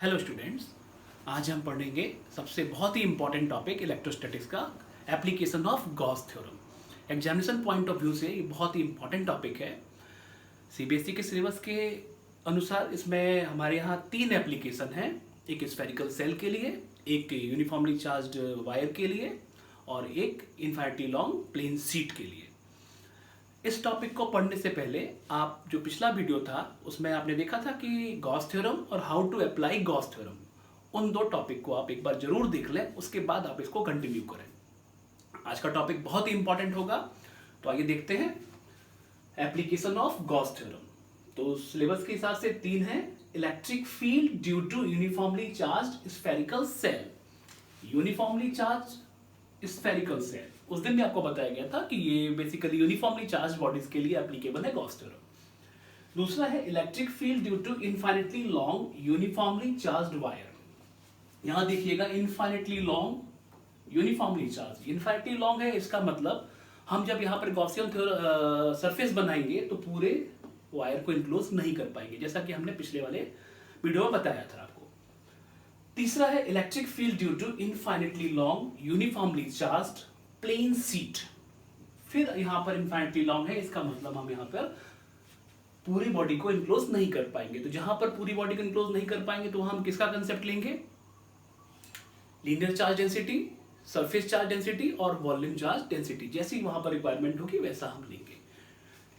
Hello students. आज हम पढ़ेंगे सबसे बहुत ही इंपॉर्टेंट टॉपिक इलेक्ट्रोस्टैटिक्स का application of Gauss theorem. Examination point of view से ये बहुत ही इंपॉर्टेंट टॉपिक है। सीबीएसई के सिलेबस के अनुसार इसमें हमारे यहाँ 3 एप्लीकेशन हैं। एक स्फेरिकल सेल के लिए, एक यूनिफॉर्मली चार्ज्ड वायर के लिए और एक इन्फिनिटी लॉन्ग प्लेन शीट के लिए। इस टॉपिक को पढ़ने से पहले आप जो पिछला वीडियो था उसमें आपने देखा था कि गॉस थ्योरम और how to apply Gauss theorem, उन दो टॉपिक को आप एक बार जरूर देख लें, उसके बाद आप इसको कंटिन्यू करें। आज का टॉपिक बहुत ही इंपॉर्टेंट होगा, तो आइए देखते हैं एप्लीकेशन ऑफ गॉस थ्योरम। तो सिलेबस के हिसाब से 3 है। Electric field due to uniformly charged spherical shell. Uniformly charge spherical shell, उस दिन भी आपको बताया गया था कि ये बेसिकली यूनिफॉर्मली चार्ज बॉडीज के लिए एप्लीकेबल है गॉस थ्योरम। दूसरा है electric field due to infinitely long uniformly charged wire. यहां देखिएगा infinitely long uniformly charge, infinitely long है, इसका मतलब हम जब यहां पर गॉसियन सरफेस बनाएंगे तो पूरे वायर को इनक्लोज नहीं कर पाएंगे, जैसा कि हमने पिछले वाले वीडियो में बताया था आपको। तीसरा है electric field due to infinitely long uniformly charged plane sheet. फिर यहां पर इनफिनिटी लॉन्ग है, इसका मतलब हम यहां पर पूरी बॉडी को इनक्लोज नहीं कर पाएंगे। तो जहां पर पूरी बॉडी को इनक्लोज नहीं कर पाएंगे तो हम किसका कंसेप्ट लेंगे? Linear charge density, surface charge density और वॉल्यूम चार्ज डेंसिटी, जैसी वहां पर रिक्वायरमेंट होगी वैसा हम लेंगे।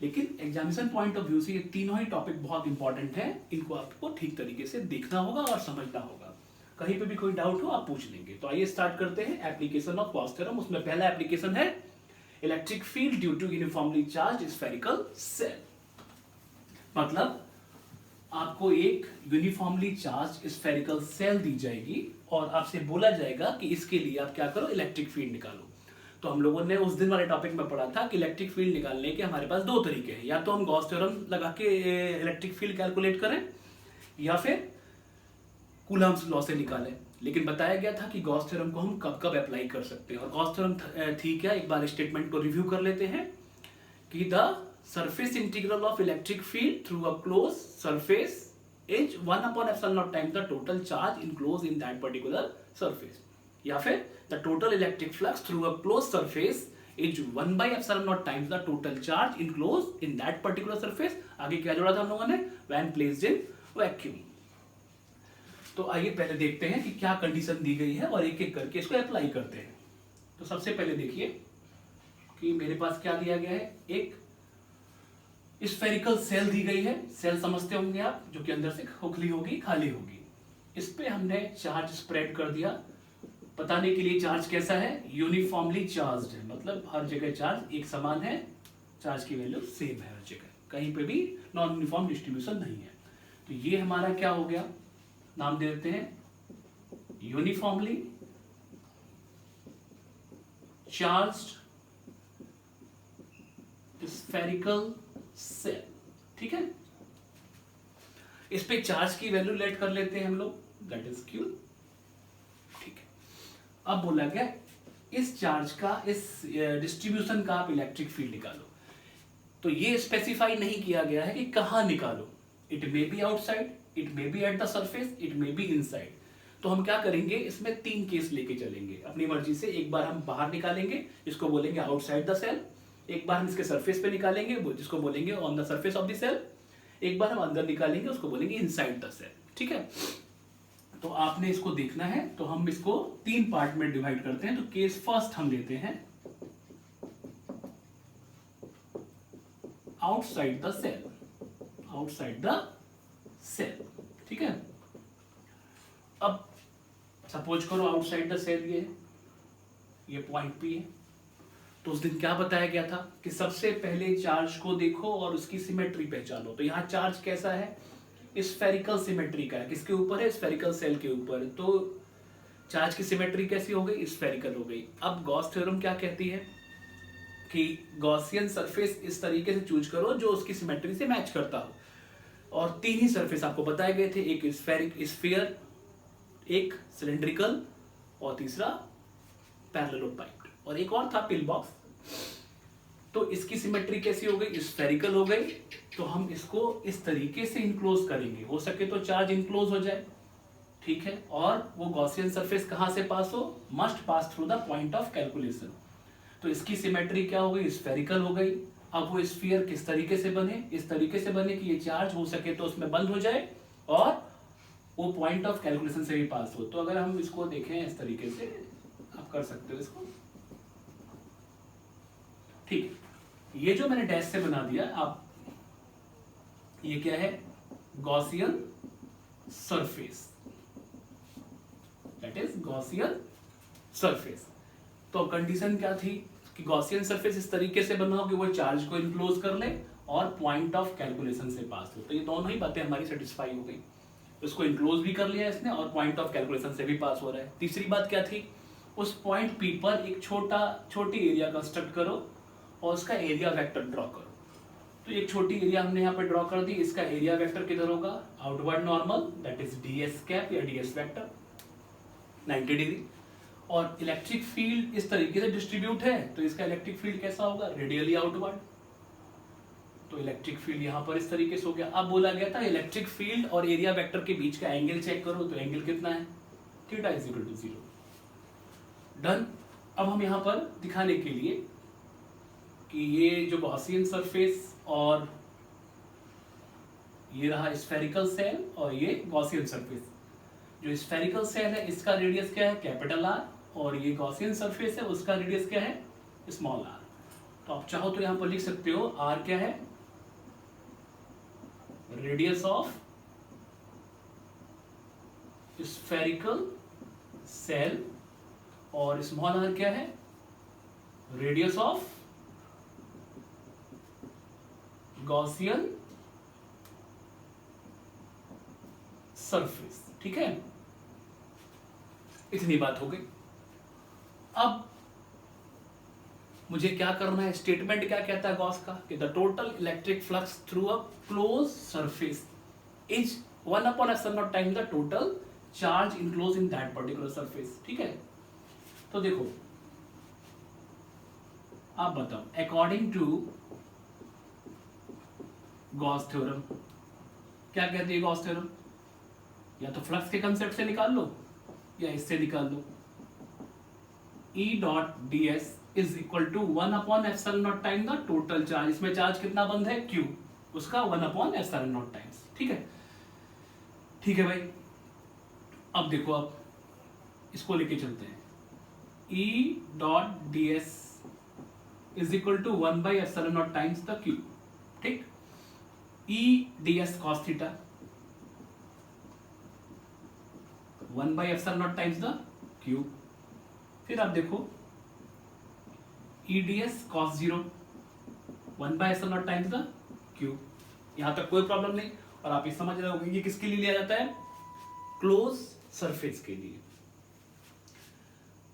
लेकिन एग्जामिनेशन पॉइंट ऑफ व्यू से ये तीनों ही टॉपिक बहुत इंपॉर्टेंट है, इनको आपको ठीक तरीके से देखना होगा और समझना होगा। कहीं पे भी कोई डाउट हो आप पूछ लेंगे। तो आइए स्टार्ट करते हैं एप्लीकेशन ऑफ गॉस थ्योरम। उसमें पहला एप्लीकेशन है electric field due to uniformly charge spherical shell. मतलब आपको एक यूनिफॉर्मली चार्ज स्फेरिकल सेल दी जाएगी और आपसे बोला जाएगा कि इसके लिए आप क्या करो, इलेक्ट्रिक फील्ड निकालो। तो हम लोगों ने उस दिन वाले टॉपिक में पढ़ा था कि इलेक्ट्रिक फील्ड निकालने के हमारे पास 2 तरीके हैं, या तो हम गॉस थ्योरम लगा के इलेक्ट्रिक फील्ड कैलकुलेट करें या फिर कूलम्ब्स लॉ से निकालें। लेकिन बताया गया था कि गॉस थ्योरम को हम कब कब अप्लाई कर सकते हैं। और गॉस थ्योरम थी क्या, एक बार स्टेटमेंट को रिव्यू कर लेते हैं कि the surface integral of electric field through a close surface is 1/ε0 times the total charge enclose in that particular surface, या फिर the total electric flux through a close surface is 1/ε0 times the total charge enclose in that particular surface. आगे क्या जोड़ा था हम लोगों ने? When placed in vacuum. तो आइए पहले देखते हैं कि क्या कंडीशन दी गई है और एक एक करके इसको अप्लाई करते हैं। तो सबसे पहले देखिए कि मेरे पास क्या दिया गया है, एक स्फेरिकल सेल दी गई है। सेल समझते होंगे आप, जो कि अंदर से खोखली होगी, खाली होगी। इस पे हमने चार्ज स्प्रेड कर दिया। बताने के लिए चार्ज कैसा है, यूनिफॉर्मली चार्ज्ड है, मतलब हर जगह चार्ज एक समान है, चार्ज की वैल्यू सेम है हर जगह, कहीं पे भी नॉन यूनिफॉर्म डिस्ट्रीब्यूशन नहीं है। तो ये हमारा क्या हो गया, नाम दे देते हैं यूनिफॉर्मली चार्ज्ड स्फेरिकल सेल। ठीक है, इस पे चार्ज की वैल्यू लेट कर लेते हैं हम लोग, दैट इज क्यू। ठीक है, अब बोला गया इस चार्ज का, इस डिस्ट्रीब्यूशन का आप इलेक्ट्रिक फील्ड निकालो। तो ये स्पेसिफाई नहीं किया गया है कि कहां निकालो। It may be outside, it may be at the surface, it may be inside. तो हम क्या करेंगे, इसमें 3 केस लेके चलेंगे अपनी मर्जी से। एक बार हम बाहर निकालेंगे, जिसको बोलेंगे आउटसाइड द सेल। एक बार हम इसके सरफेस पे निकालेंगे, जिसको बोलेंगे on the surface of the shell. एक बार हम अंदर निकालेंगे, उसको बोलेंगे इनसाइड द सेल। ठीक है, तो आपने इसको देखना है। तो हम इसको 3 पार्ट में डिवाइड करते हैं। तो केस फर्स्ट हम लेते हैं outside the shell, outside the shell. ठीक है, अब सपोज करो आउटसाइड द सेल ये पॉइंट पी है। तो उस दिन क्या बताया गया था कि सबसे पहले चार्ज को देखो और उसकी सिमेट्री पहचानो। तो यहां चार्ज कैसा है, स्फेरिकल सिमेट्री का है। किसके ऊपर है? स्फेरिकल सेल के ऊपर। तो चार्ज की सिमेट्री कैसी हो गई? स्फेरिकल हो गई। अब गॉस थ्योरम क्या कहती है कि गॉसियन सरफेस इस तरीके से चूज करो जो उसकी सिमेट्री से मैच करता हो। और 3 ही सरफेस आपको बताए गए थे, एक स्फीयर, एक सिलेंड्रिकल और तीसरा पैरेललोपाइड, और एक और था पिल बॉक्स। तो इसकी सिमेट्री कैसी हो गई? स्फेरिकल हो गई। तो हम इसको इस तरीके से इनक्लोज करेंगे, हो सके तो चार्ज इनक्लोज हो जाए। ठीक है, और वो गॉसियन सरफेस कहाँ से पास हो, must pass through the point of calculation. तो इसकी सिमेट्री क्या हो गई, स्फेरिकल हो गई। अब वो स्फीयर किस तरीके से बने, इस तरीके से बने कि ये चार्ज हो सके तो उसमें बंद हो जाए और वो पॉइंट ऑफ कैलकुलेशन से भी पास हो। तो अगर हम इसको देखें इस तरीके से, आप कर सकते हो इसको, ठीक। ये जो मैंने डैश से बना दिया, आप ये क्या है, Gaussian surface, that is Gaussian surface. तो कंडीशन क्या थी कि गॉसियन सरफेस इस तरीके से बना हो कि वो चार्ज को इनक्लोज कर ले और पॉइंट ऑफ कैलकुलेशन से पास हो। तो ये दोनों ही बातें हमारी सेटिस्फाई हो गई, उसको इनक्लोज भी कर लिया इसने और पॉइंट ऑफ कैलकुलेशन से भी पास हो रहा है। तीसरी बात क्या थी, उस पॉइंट पी पर एक छोटी एरिया कंस्ट्रक्ट करो और उसका एरिया वेक्टर ड्रॉ करो। तो एक छोटी एरिया हमने यहाँ पे ड्रॉ कर दी, इसका एरिया वेक्टर किधर होगा, outward normal, that is ds cap या ds वेक्टर 90 डिग्री। और इलेक्ट्रिक फील्ड इस तरीके से डिस्ट्रीब्यूट है, तो इसका इलेक्ट्रिक फील्ड कैसा होगा, रेडियली आउटवर्ड। तो इलेक्ट्रिक फील्ड यहाँ पर इस तरीके से हो गया। अब बोला गया था इलेक्ट्रिक फील्ड और एरिया वेक्टर के बीच का एंगल चेक करो, तो एंगल कितना है, theta is equal to 0। Done. अब हम यहाँ पर दिखाने के लिए कि ये जो गॉसियन सरफेस और ये रहा स्फेरिकल सेल और ये गॉसियन सरफेस, जो स्फेरिकल सेल है इसका रेडियस क्या है, कैपिटल आर, और ये गॉसियन सरफेस है उसका रेडियस क्या है, स्मॉल आर। तो आप चाहो तो यहां पर लिख सकते हो आर क्या है, रेडियस ऑफ स्फेरिकल सेल, और स्मॉल आर क्या है, रेडियस ऑफ गॉसियन सरफेस। ठीक है, इतनी बात हो गई। अब मुझे क्या करना है, स्टेटमेंट क्या कहता है गॉस का कि the total electric flux through a close surface is 1/ε0 time the total charge enclose in that particular surface. ठीक है, तो देखो आप बताओ, अकॉर्डिंग टू गॉस थ्योरम क्या कहती है गॉस थ्योरम, या तो फ्लक्स के कंसेप्ट से निकाल लो या इससे निकाल लो, E dot d s is equal to 1/ε0 time the total charge. इसमें चार्ज कितना बंद है, Q, उसका 1/ε0 टाइम्स। ठीक है, ठीक है भाई। अब देखो, आप इसको लेके चलते हैं, E dot d s is equal to 1/ε0 times the Q। ठीक, E ds cos theta 1/ε0 times the Q। फिर आप देखो E ds cos 0 1/ε0 times the Q। यहां तक कोई प्रॉब्लम नहीं, और आप ये समझ रहे होंगे ये किसके लिए लिया जाता है, क्लोज सरफेस के लिए।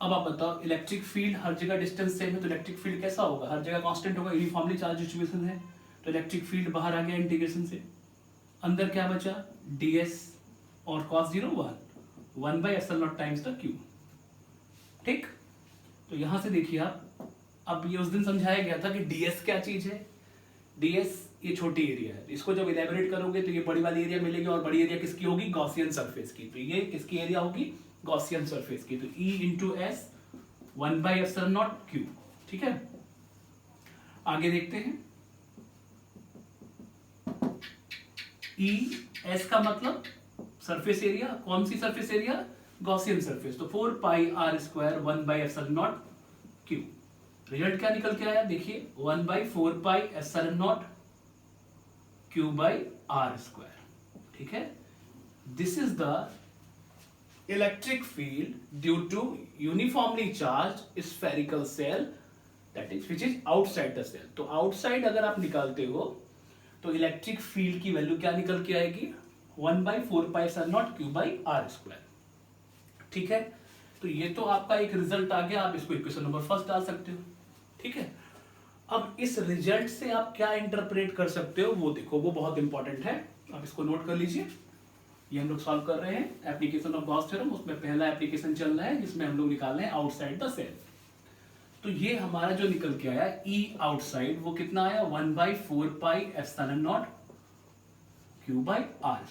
अब आप बताओ, इलेक्ट्रिक फील्ड हर जगह डिस्टेंस सेम है, तो इलेक्ट्रिक फील्ड कैसा होगा, हर जगह कांस्टेंट होगा, यूनिफॉर्मली चार्ज डिस्ट्रीब्यूशन है, तो इलेक्ट्रिक फील्ड बाहर आ गया इंटीग्रेशन से, अंदर क्या बचा, ds और cos 0 1/ε0 टाइम्स द Q। ठीक, तो यहां से देखिए आप, अब ये उस दिन समझाया गया था कि ds क्या चीज है, ds ये छोटी एरिया है, इसको जब इलेबोरेट करोगे तो ये बड़ी वाली एरिया मिलेगी, और बड़ी एरिया किसकी होगी, गॉसियन सरफेस की। तो ये किसकी एरिया होगी, गॉसियन सरफेस की। तो E इंटू एस 1/ε0 Q। ठीक है, आगे देखते हैं, E S का मतलब सरफेस एरिया, कौन सी सरफेस एरिया, गॉसियन सरफेस, तो 4πr² 1/ε0 Q। रिजल्ट क्या निकल के आया, देखिए 1/4πε0 Q/r²। ठीक है, this is the electric field due to uniformly charge spherical shell, that is which is outside the shell. तो आउटसाइड अगर आप निकालते हो तो इलेक्ट्रिक फील्ड की वैल्यू क्या निकल के आएगी, 1/4πε0 Q/r²। ठीक है, तो ये तो आपका एक रिजल्ट आ गया, आप इसको इक्वेशन नंबर फर्स्ट डाल सकते हो। ठीक है, अब इस रिजल्ट से आप क्या इंटरप्रेट कर सकते हो वो देखो, वो बहुत इंपॉर्टेंट है, आप इसको नोट कर लीजिए। ये हम लोग सॉल्व कर रहे हैं एप्लीकेशन ऑफ गॉस थ्योरम, उसमें पहला एप्लीकेशन चल रहा है जिसमें हम लोग निकाल रहे हैं आउटसाइड द सेल। तो ये हमारा जो निकल के आया E आउटसाइड, वो कितना आया, 1/4πε0 Q/r²।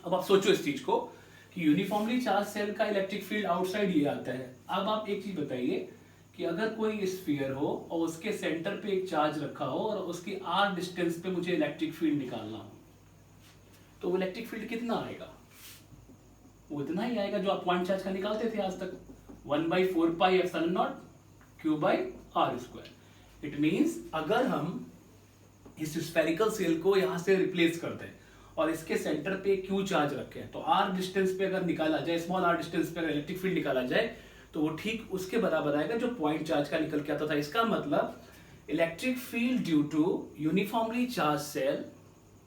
अब आप सोचो इस चीज को कि यूनिफॉर्मली चार्ज सेल का इलेक्ट्रिक फील्ड आउटसाइड ये आता है। अब आप एक चीज बताइए कि अगर कोई स्फीयर हो और उसके सेंटर पे एक चार्ज रखा हो और उसकी r डिस्टेंस पे मुझे इलेक्ट्रिक फील्ड निकालना हो, तो वो इलेक्ट्रिक फील्ड कितना आएगा? वो इतना ही आएगा जो आप पॉइंट चार्ज का निकालते थे आज तक, 1/4 pi epsilon naught q by r square. It means अगर हम इस स्फेरिकल सेल को यहाँ से रिप्लेस कर दें और इसके सेंटर पे q चार्ज रखें, तो r डिस्टेंस पे अगर निकाला जाए, स्मॉल r डिस्टेंस पे अगर इलेक्ट्रिक फील्ड निकाला जाए तो वो ठीक उसके बराबर आएगा जो पॉइंट चार्ज का निकल के आता था। इसका मतलब electric field due to uniformly charge shell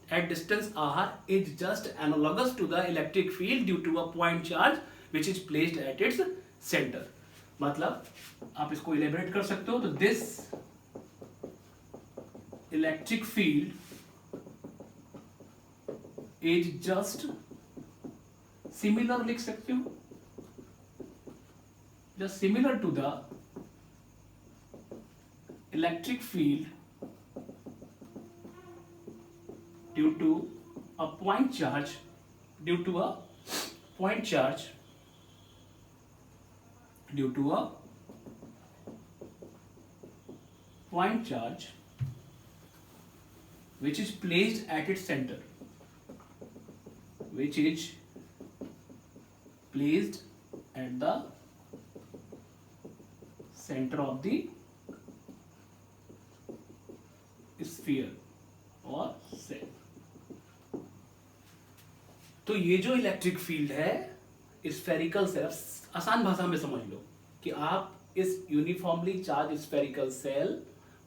at distance r is just analogous to the electric field due to a point charge which is placed at its center। मतलब आप इसको इलेबोरेट कर सकते हो, तो this electric field is just similar, लिख सकते हो, just similar to the electric field due to a point charge due to a point charge which is placed at its center, which is placed at the center of the sphere और cell. तो ये जो electric field है spherical shell, आसान भाषा में समझ लो कि आप इस यूनिफॉर्मली चार्ज स्फेरिकल सेल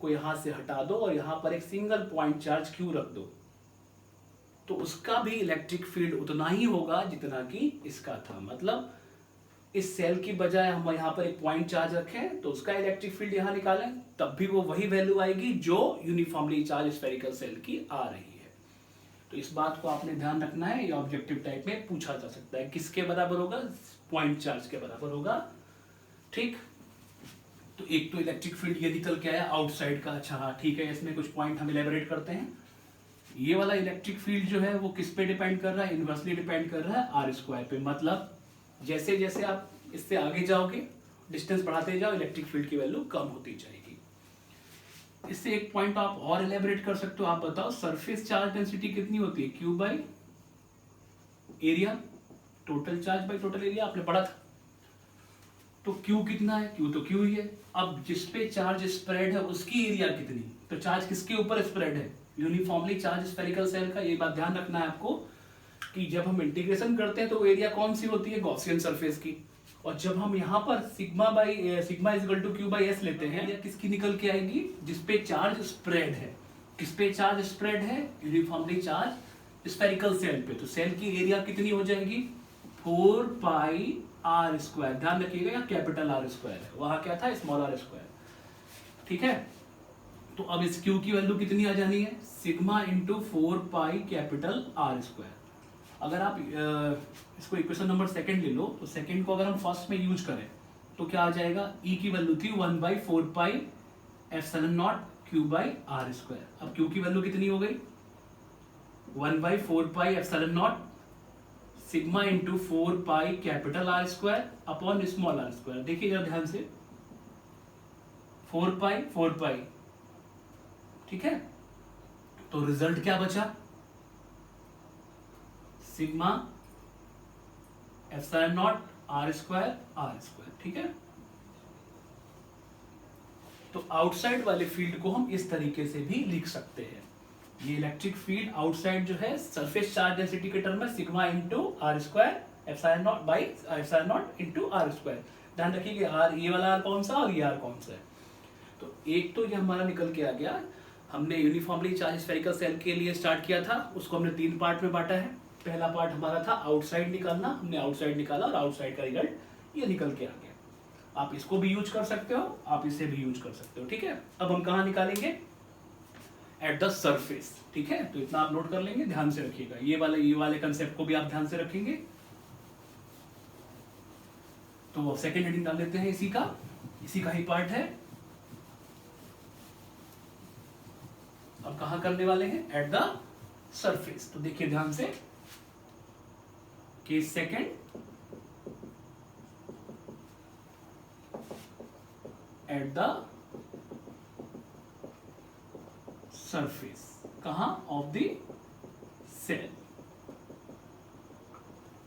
को यहां से हटा दो और यहां पर एक सिंगल पॉइंट चार्ज क्यू रख दो, तो उसका भी इलेक्ट्रिक फील्ड उतना ही होगा जितना कि इसका था। मतलब इस सेल की बजाय हम यहाँ पर एक पॉइंट चार्ज रखें तो उसका इलेक्ट्रिक फील्ड यहाँ निकालें, तब भी वो वही वैल्यू आएगी जो यूनिफॉर्मली चार्ज स्फेरिकल सेल की आ रही है। तो इस बात को आपने ध्यान रखना है, ये ऑब्जेक्टिव टाइप में पूछा जा सकता है। किसके बराबर होगा? पॉइंट चार्ज के बराबर होगा। ठीक, तो एक तो इलेक्ट्रिक फील्ड ये निकल के आया आउटसाइड का। अच्छा हाँ ठीक है, इसमें कुछ पॉइंट हम इलेबोरेट करते हैं। ये वाला इलेक्ट्रिक फील्ड जो है वो किस पे डिपेंड कर रहा है? इनवर्सली डिपेंड कर रहा है आर स्क्वायर पे। मतलब जैसे जैसे आप इससे आगे जाओगे, डिस्टेंस बढ़ाते जाओ, इलेक्ट्रिक फील्ड की वैल्यू कम होती जाएगी। इससे एक पॉइंट आप और इलेबोरेट कर सकते हो। आप बताओ सरफेस चार्ज डेंसिटी कितनी होती है? Q by area, total charge by total area, आपने पढ़ा था। तो क्यू कितना है? क्यू तो क्यू ही है। अब जिसपे चार्ज स्प्रेड है उसकी एरिया कितनी? तो चार्ज किसके ऊपर स्प्रेड है? यूनिफॉर्मली चार्ज स्फेरिकल सेल का। ये बात ध्यान रखना है आपको कि जब हम इंटीग्रेशन करते हैं तो एरिया कौन सी होती है? गॉसियन सरफेस की। और जब हम यहाँ पर sigma is equal to q by s लेते हैं, एरिया किसकी निकल के आएगी? जिसपे चार्ज स्प्रेड है। किसपे चार्ज स्प्रेड है? यूनिफॉर्मली चार्ज स्फेरिकल सेल पे। तो सेल की एरिया कितनी हो जाएगी? 4 पाई आर स्क्वायर। ध्यान रखिएगा यहाँ कैपिटल आर स्क्वायर है, वहां क्या था? Small r square. ठीक है, तो अब इस क्यू की वैल्यू कितनी आ जानी है? Sigma into 4 pi capital r square. अगर आप इसको इक्वेशन नंबर सेकंड ले लो, तो सेकंड को अगर हम फर्स्ट में यूज करें तो क्या आ जाएगा? ई की वैल्यू थी 1/4 pi epsilon naught q by r square. अब क्यू की वैल्यू कितनी हो गई? 1/4 pi epsilon naught sigma into 4 pi capital r square upon small r square. देखिए जरा ध्यान से, 4 पाई, ठीक है। तो रिजल्ट क्या बचा? Sigma epsilon naught r square. ठीक है, तो आउटसाइड वाले फील्ड को हम इस तरीके से भी लिख सकते हैं। ये इलेक्ट्रिक फील्ड आउटसाइड जो है सरफेस चार्ज डेंसिटी के टर्म में sigma into r square epsilon naught by epsilon naught into r square. ध्यान रखिए आर, ये वाला आर कौन सा और ये आर कौन सा है। तो एक तो ये हमारा निकल के आ गया। हमने यूनिफॉर्मली चार्ज स्फेरिकल सेल के लिए स्टार्ट किया था, उसको हमने 3 पार्ट में बांटा है। पहला पार्ट हमारा था आउटसाइड निकालना, हमने आउटसाइड निकाला और आउटसाइड का रिजल्ट ये निकल के आ गया। आप इसको भी यूज कर सकते हो, आप इसे भी यूज कर सकते हो। ठीक है, अब हम कहाँ निकालेंगे? At the surface. ठीक है, तो इतना आप नोट कर लेंगे, ध्यान से रखिएगा। ये वाले कंसेप्ट को भी आप ध्यान से रखेंगे। तो सेकेंड हेडिंग डाल लेते हैं इसी का ही पार्ट है। अब कहां करने वाले हैं? At the surface. तो देखिए ध्यान से, case second, at the surface, कहां, ऑफ द सेल।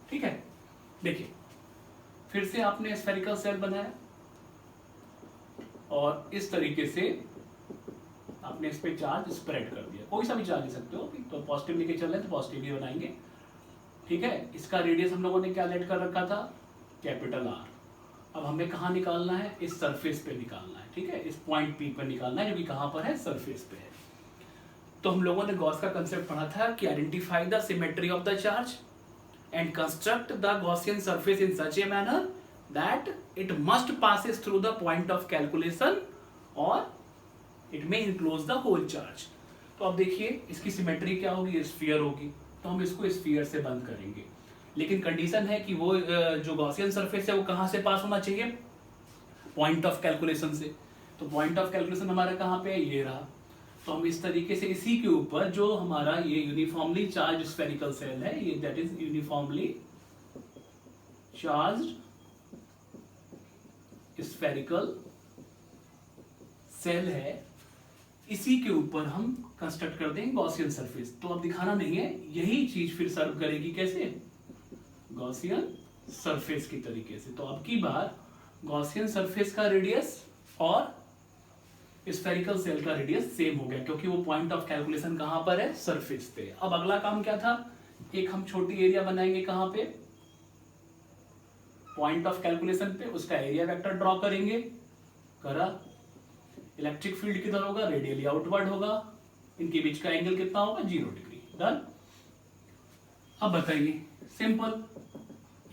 ठीक है, देखिए फिर से आपने स्फेरिकल सेल बनाया और इस तरीके से आपने इस पे चार्ज स्प्रेड कर दिया, कोई सा भी चार्ज ले सकते हो, तो पॉजिटिव लेके चल रहे हैं तो पॉजिटिव ही बनाएंगे। ठीक है, इसका रेडियस हम लोगों ने क्या लेट कर रखा था, कैपिटल आर। अब हमें कहाँ निकालना है, इस सरफेस पे निकालना है। ठीक है, इस पॉइंट पी पर निकालना है जो कि कहाँ पर है, सरफेस पे है। तो हम लोगों ने गॉस का कंसेप्ट पढ़ा था कि identify the symmetry of the charge and construct the Gaussian surface in such a manner that it must passes through the point of calculation or it may enclose the whole charge। तो अब देखिए इसकी symmetry क्या होगी, sphere होगी, तो हम इसको स्फीयर से बंद करेंगे। लेकिन कंडीशन है कि वो जो गॉसियन सरफेस है वो कहाँ से पास होना चाहिए, पॉइंट ऑफ कैलकुलेशन से। तो पॉइंट ऑफ कैलकुलेशन हमारा कहाँ पे है, ये रहा। तो हम इस तरीके से इसी के ऊपर जो हमारा ये यूनिफॉर्मली चार्ज स्फेरिकल सेल है, ये that is uniformly charged spherical cell है, इसी के ऊपर हम कंस्ट्रक्ट कर देंगे गॉसियन सरफेस। तो अब दिखाना नहीं है, यही चीज फिर सर्व करेगी कैसे, गॉसियन सरफेस की तरीके से। तो अब की बार गॉसियन सरफेस का रेडियस और स्फेरिकल सेल का रेडियस सेम हो गया, क्योंकि वो पॉइंट ऑफ कैलकुलेशन कहां पर है, सरफेस पे। अब अगला काम क्या था, एक हम छोटी एरिया बनाएंगे कहां पे, पॉइंट ऑफ कैलकुलेशन पे, उसका एरिया वेक्टर ड्रॉ करेंगे, करा। इलेक्ट्रिक फील्ड किधर होगा, रेडियली आउटवर्ड होगा, इनके बीच का एंगल कितना होगा, 0 डिग्री। डन। अब बताइए, सिंपल,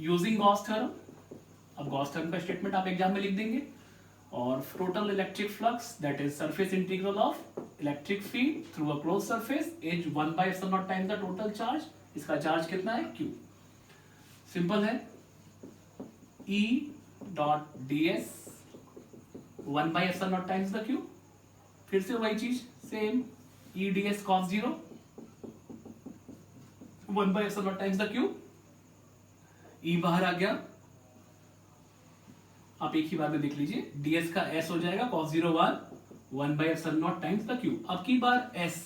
यूजिंग गॉस थ्योरम। अब गॉस थ्योरम का स्टेटमेंट आप एग्जाम में लिख देंगे, और total electric flux that is surface integral of electric field through a close surface is 1/ε0 times the total charge. इसका चार्ज कितना है, Q। सिंपल है, E dot ds 1/ε0 times the Q। फिर से वही चीज same, E ds cos 0 1/ε0 times the Q। E बाहर आ गया, आप एक ही बार में देख लीजिए, ds का s हो जाएगा cos 0 1/ε0 टाइम्स द Q। अब की बार s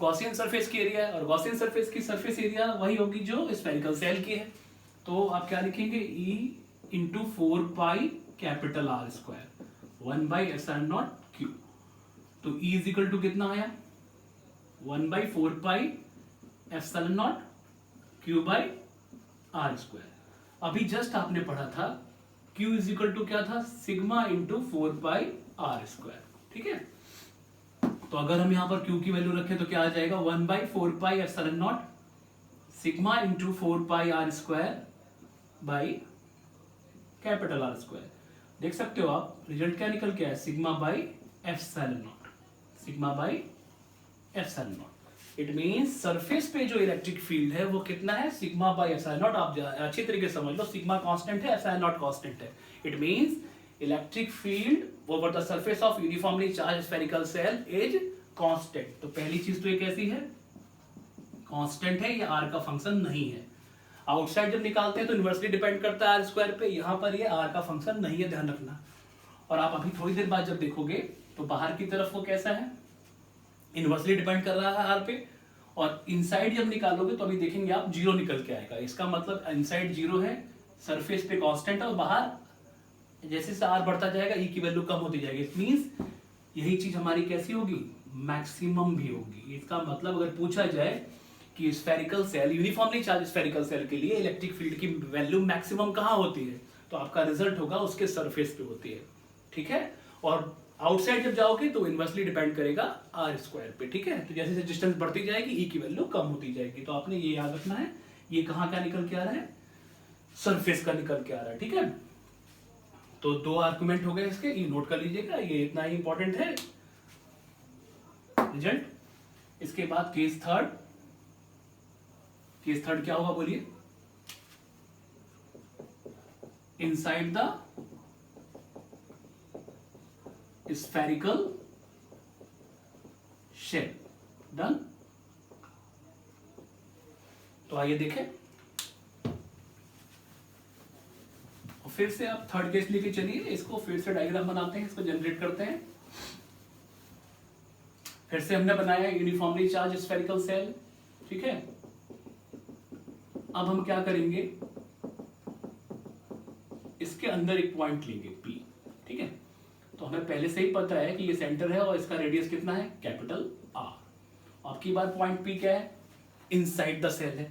गॉसियन सरफेस की एरिया है, और गॉसियन सरफेस की सरफेस एरिया वही होगी जो स्फेरिकल सेल की है। तो आप क्या लिखेंगे, E into 4 capital R square 1/ε0 Q। तो E इज इक्वल टू कितना आया, 1/4 ε0 Q बाई R स्क्वायर। अभी जस्ट आपने पढ़ा था Q इज इक्वल टू क्या था, सिग्मा इंटू 4 स्क्वायर। ठीक है, तो अगर हम यहां पर Q की वैल्यू रखें तो क्या आ जाएगा, 1/4 sigma into 4 square by capital R square. देख सकते हो आप, रिजल्ट क्या निकल के आया, sigma by epsilon, sigma by epsilon. It means surface पे जो इलेक्ट्रिक फील्ड है वो कितना है, सिग्मा बाई एप्सिलॉन। आप अच्छी तरीके से समझ लो, सिग्मा कांस्टेंट है, एप्सिलॉन कांस्टेंट है। It means electric field over the surface of uniformly charge spherical shell is constant. तो पहली चीज तो ये कैसी है, कांस्टेंट है, ये आर का फंक्शन नहीं है। आउटसाइड जब निकालते हैं तो इनवर्सली डिपेंड करता है आर स्क्वायर पे, यहां पर ये आर का फंक्शन नहीं है, ध्यान रखना। और आप अभी थोड़ी देर बाद जब देखोगे तो बाहर की तरफ वो कैसा है, इनवर्सली डिपेंड कर रहा है आर पे। और इनसाइड जब निकालोगे तो अभी देखेंगे आप 0 निकल के आएगा। इसका मतलब इनसाइड 0 है, सरफेस पे कांस्टेंट है, और बाहर जैसे जैसे आर बढ़ता जाएगा ई की वैल्यू कम होती जाएगी। इट मींस यही चीज हमारी कैसी होगी, मैक्सिमम भी होगी। इसका मतलब अगर पूछा जाए कि spherical shell, uniformly charge spherical cell के लिए इलेक्ट्रिक फील्ड की वैल्यू मैक्सिमम कहां होती है, तो आपका रिजल्ट होगा उसके सरफेस पे होती है। ठीक है, और आउटसाइड जब जाओगे तो इनवर्सली डिपेंड करेगा आर स्क्वायर पे। ठीक है, तो जैसे जैसे डिस्टेंस बढ़ती जाएगी ई की वैल्यू कम होती जाएगी। तो आपने ये याद रखना है, ये कहां का निकल के आ रहा है, सरफेस का निकल के आ रहा है। ठीक है, तो 2 आर्गुमेंट हो गए इसके, ये नोट कर लीजिएगा, ये इतना ही इंपॉर्टेंट है रिजल्ट। इसके बाद केस थर्ड, केस थर्ड क्या होगा बोलिए, inside the spherical shell. Done. तो आइए देखें, फिर से आप थर्ड केस लेके चलिए, इसको फिर से डायग्राम बनाते हैं, इसको जनरेट करते हैं। फिर से हमने बनाया यूनिफॉर्मली चार्ज स्फेरिकल सेल, ठीक है। अब हम क्या करेंगे, इसके अंदर एक पॉइंट लेंगे P, ठीक है। तो हमें पहले से ही पता है कि ये सेंटर है और इसका रेडियस कितना है, कैपिटल R। अब की बार पॉइंट P क्या है, इनसाइड द सेल है,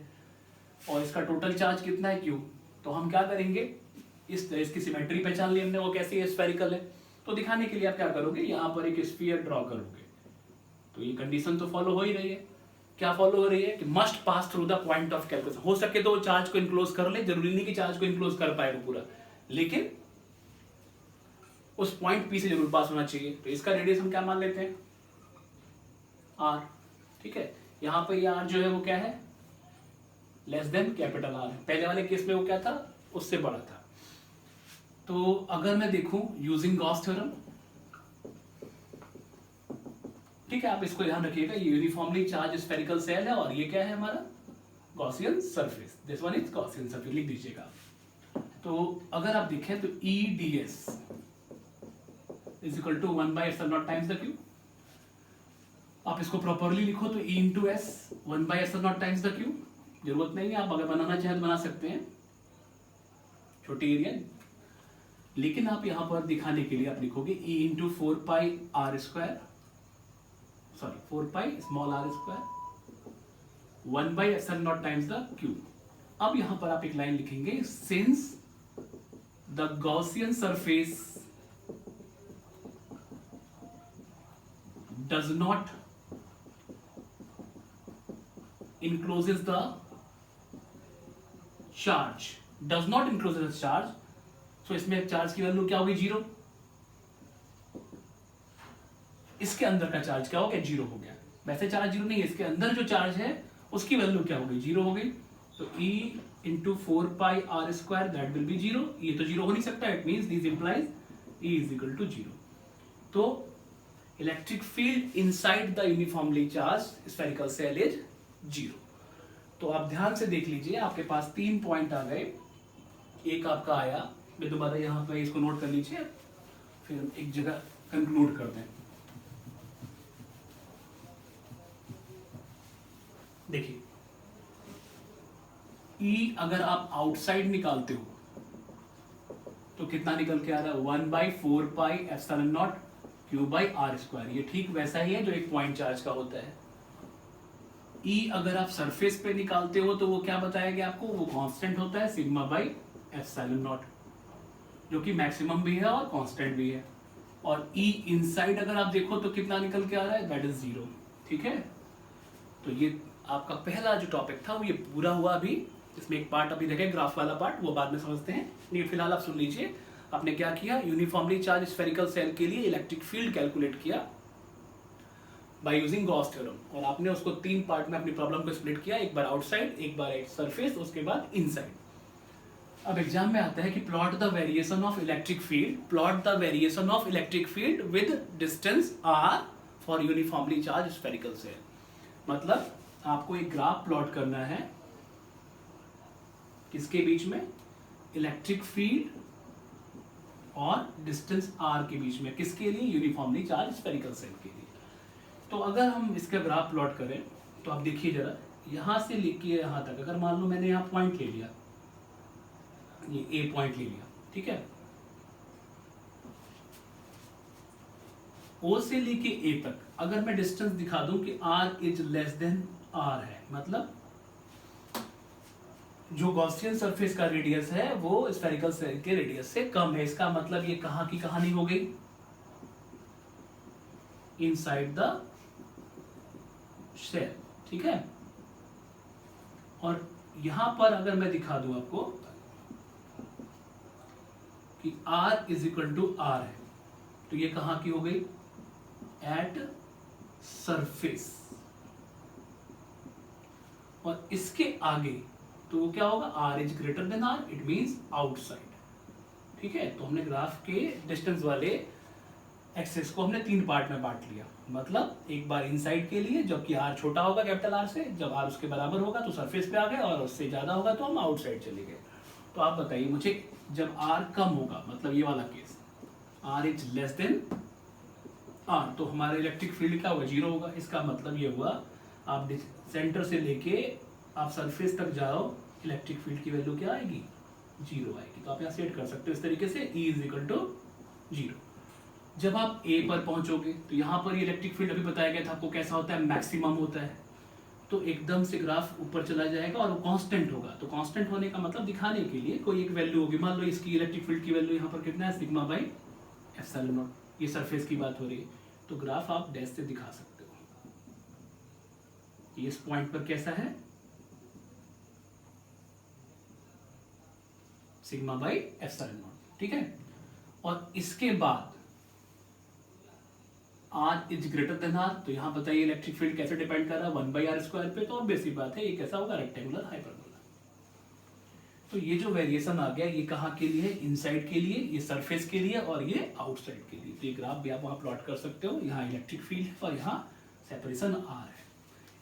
और इसका टोटल चार्ज कितना है Q। तो हम क्या करेंगे, इसकी सिमेट्री पहचान ली हमने, वो कैसी है, स्फेरिकल है। तो दिखाने के लिए आप क्या करोगे, यहाँ पर एक स्फीयर ड्रॉ करोगे। तो ये कंडीशन तो फॉलो हो ही रही है। क्या फॉलो हो रही है कि must pass through the point of calculation. हो सके तो चार्ज को इनक्लोज कर ले, जरूरी नहीं कि चार्ज को इनक्लोज कर पाए वो पूरा, लेकिन उस पॉइंट P से जरूर पास होना चाहिए। तो इसका रेडियस हम क्या मान लेते हैं, R, ठीक है। यहाँ पे ये R जो है वो क्या है, लेस देन कैपिटल R है। पहले वाले केस में वो क्या था, उससे बड़ा था। तो अगर मैं देखूं यूजिंग गॉस थ्योरम, ठीक है, आप इसको ध्यान रखिएगा, ये यूनिफॉर्मली चार्ज स्फेरिकल सेल है और ये क्या है हमारा, Gaussian surface. This one is Gaussian surface, लिख दीजिएगा। तो अगर आप देखें तो EdS is equal to 1/ε0 times the Q. आप इसको प्रॉपरली लिखो तो E into S 1/ε0 times the Q. जरूरत नहीं है, आप अगर बनाना चाहें तो बना सकते हैं, छोटी एरिया। लेकिन आप यहां पर दिखाने के लिए आप लिखोगे E into 4πr square, sorry 4π small r square 1/ε0 times the Q. अब यहां पर आप एक लाइन लिखेंगे, since the Gaussian surface does not encloses the charge, does not encloses the charge, so इसमें चार्ज की वैल्यू क्या होगी, 0। इसके अंदर का चार्ज क्या हो गया, 0 हो गया। वैसे चार्ज 0 नहीं है, इसके अंदर जो चार्ज है उसकी वैल्यू क्या हो गई, 0 हो गई। तो E into 4πr square that will be 0। ये तो 0 हो नहीं सकता, it means this implies E is equal to 0। तो electric field inside the uniformly charge spherical shell is 0। तो आप ध्यान से देख लीजिए, आपके पास 3 पॉइंट आ गए। एक आपका आया, मैं दोबारा यहां पर इसको नोट कर लीजिए, फिर एक जगह कंक्लूड कर दें। देखिए E अगर आप आउटसाइड निकालते हो तो कितना निकल के आ रहा है, 1/4πε0 Q/r स्क्वायर। ये ठीक वैसा ही है जो एक पॉइंट चार्ज का होता है। E अगर आप सरफेस पे निकालते हो तो वो क्या बताया गया आपको, वो कांस्टेंट होता है σ/ε0, जो कि मैक्सिमम भी है और कांस्टेंट भी है। और E इनसाइड अगर आप देखो तो कितना निकल के आ रहा है, दैट इज 0, ठीक है। तो ये आपका पहला जो टॉपिक था वो ये पूरा हुआ। अभी इसमें एक पार्ट अभी देखें, ग्राफ वाला पार्ट, वो बाद में समझते हैं। ये फिलहाल आप सुन लीजिए, आपने क्या किया, यूनिफॉर्मली चार्ज स्फेरिकल सेल के लिए इलेक्ट्रिक फील्ड कैलकुलेट किया बाय यूजिंग गॉस थ्योरम, और आपने उसको 3 पार्ट में अपनी प्रॉब्लम को स्प्लिट किया, एक बार आउटसाइड, एक बार एट सरफेस, उसके बाद इनसाइड। अब एग्जाम में आता है कि plot the variation of electric field, plot the variation of electric field with distance r for uniformly charge spherical shell. मतलब आपको एक ग्राफ प्लॉट करना है, किसके बीच में, इलेक्ट्रिक फील्ड और डिस्टेंस r के बीच में, किसके लिए, यूनिफॉर्मली चार्ज स्फेरिकल सेल के लिए। तो अगर हम इसका ग्राफ प्लॉट करें तो आप देखिए जरा, यहां से लेके यहां तक, अगर मान लो मैंने यहां पॉइंट ले लिया, ये A पॉइंट ले लिया, ठीक है, O से लेके A तक अगर मैं डिस्टेंस दिखा दूं कि R is less then R है, मतलब जो गॉसियन सरफेस का रेडियस है वो स्फेरिकल सेल के रेडियस से कम है। इसका मतलब ये कहां की कहानी हो गई, इनसाइड द सेल, ठीक है। और यहां पर अगर मैं दिखा दूं आपको कि R is equal to R है, तो ये कहां की हो गई, एट सरफेस। और इसके आगे तो क्या होगा, R is greater then R, it means outside, ठीक है। तो हमने ग्राफ के डिस्टेंस वाले एक्सेस को हमने 3 पार्ट में बांट लिया। मतलब एक बार इनसाइड के लिए, जबकि R छोटा होगा कैपिटल R से, जब R उसके बराबर होगा तो सरफेस पे आ गए, और उससे ज्यादा होगा तो हम आउटसाइड चले गए। तो आप बताइए मुझे, जब आर कम होगा, मतलब ये वाला case, r is less than r, तो हमारे इलेक्ट्रिक फील्ड क्या होगा, जीरो होगा। इसका मतलब ये हुआ आप सेंटर से लेके आप सरफेस तक जाओ, इलेक्ट्रिक फील्ड की वैल्यू क्या आएगी, जीरो आएगी। तो आप यहाँ सेट कर सकते हो इस तरीके से, E is equal to zero. जब आप ए पर पहुंचोगे तो यहाँ पर ये इलेक्ट्रिक फील्ड अभी बताया गया था आपको कैसा होता है, मैक्सिमम होता है। तो एकदम से ग्राफ ऊपर चला जाएगा और वो कांस्टेंट होगा। तो कांस्टेंट होने का मतलब दिखाने के लिए कोई एक वैल्यू होगी, मान लो इसकी इलेक्ट्रिक फील्ड की वैल्यू यहाँ पर कितना है, सिग्मा बाई एप्सिलॉन नॉट। ये सरफेस की बात हो रही है, तो ग्राफ आप डैश से दिखा सकते हो। ये इस पॉइंट पर कैसा है, सिग्मा बाई एप्सिलॉन नॉट, ठीक है। और इसके बाद r is greater than r, तो यहाँ बताइए इलेक्ट्रिक फील्ड कैसे डिपेंड कर रहा है, 1/r² पे। तो ऑब्वियस सी बात है, ये कैसा होगा, रेक्टेंगुलर हाइपरबोला। तो ये जो वेरिएशन आ गया, ये कहाँ के लिए, इनसाइड के लिए, ये सरफेस के लिए और ये आउटसाइड के लिए। तो ये ग्राफ भी आप वहाँ प्लॉट कर सकते हो। यहाँ इलेक्ट्रिक फील्ड है और यहाँ सेपरेशन आर है।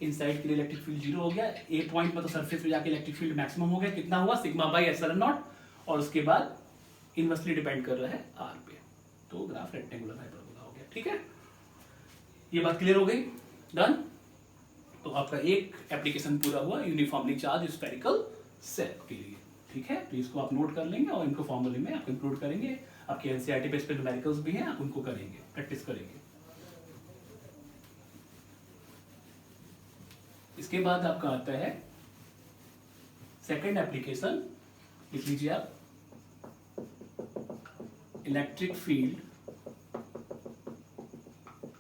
इनसाइड के लिए इलेक्ट्रिक फील्ड जीरो हो गया, ए पॉइंट मतलब सरफेस पे जाके इलेक्ट्रिक फील्ड मैक्सिमम हो गया, कितना हुआ, सिग्मा बाई एप्सिलॉन नॉट, और उसके बाद इनवर्सली डिपेंड कर रहा है आर पे। तो ग्राफ रेक्टेंगुलर हाइपरबोला हो गया, ठीक है। ये बात क्लियर हो गई, डन। तो आपका एक एप्लीकेशन पूरा हुआ यूनिफॉर्मली चार्ज स्फेरिकल सेल के लिए, ठीक है। तो इसको आप नोट कर लेंगे और इनको फॉर्मूले में आप इंक्लूड करेंगे। आपके एनसीईआरटी पे इस पे न्यूमेरिकल्स भी हैं, आप उनको करेंगे, प्रैक्टिस करेंगे। इसके बाद आपका आता है सेकंड एप्लीकेशन, लिख लीजिए आप, electric field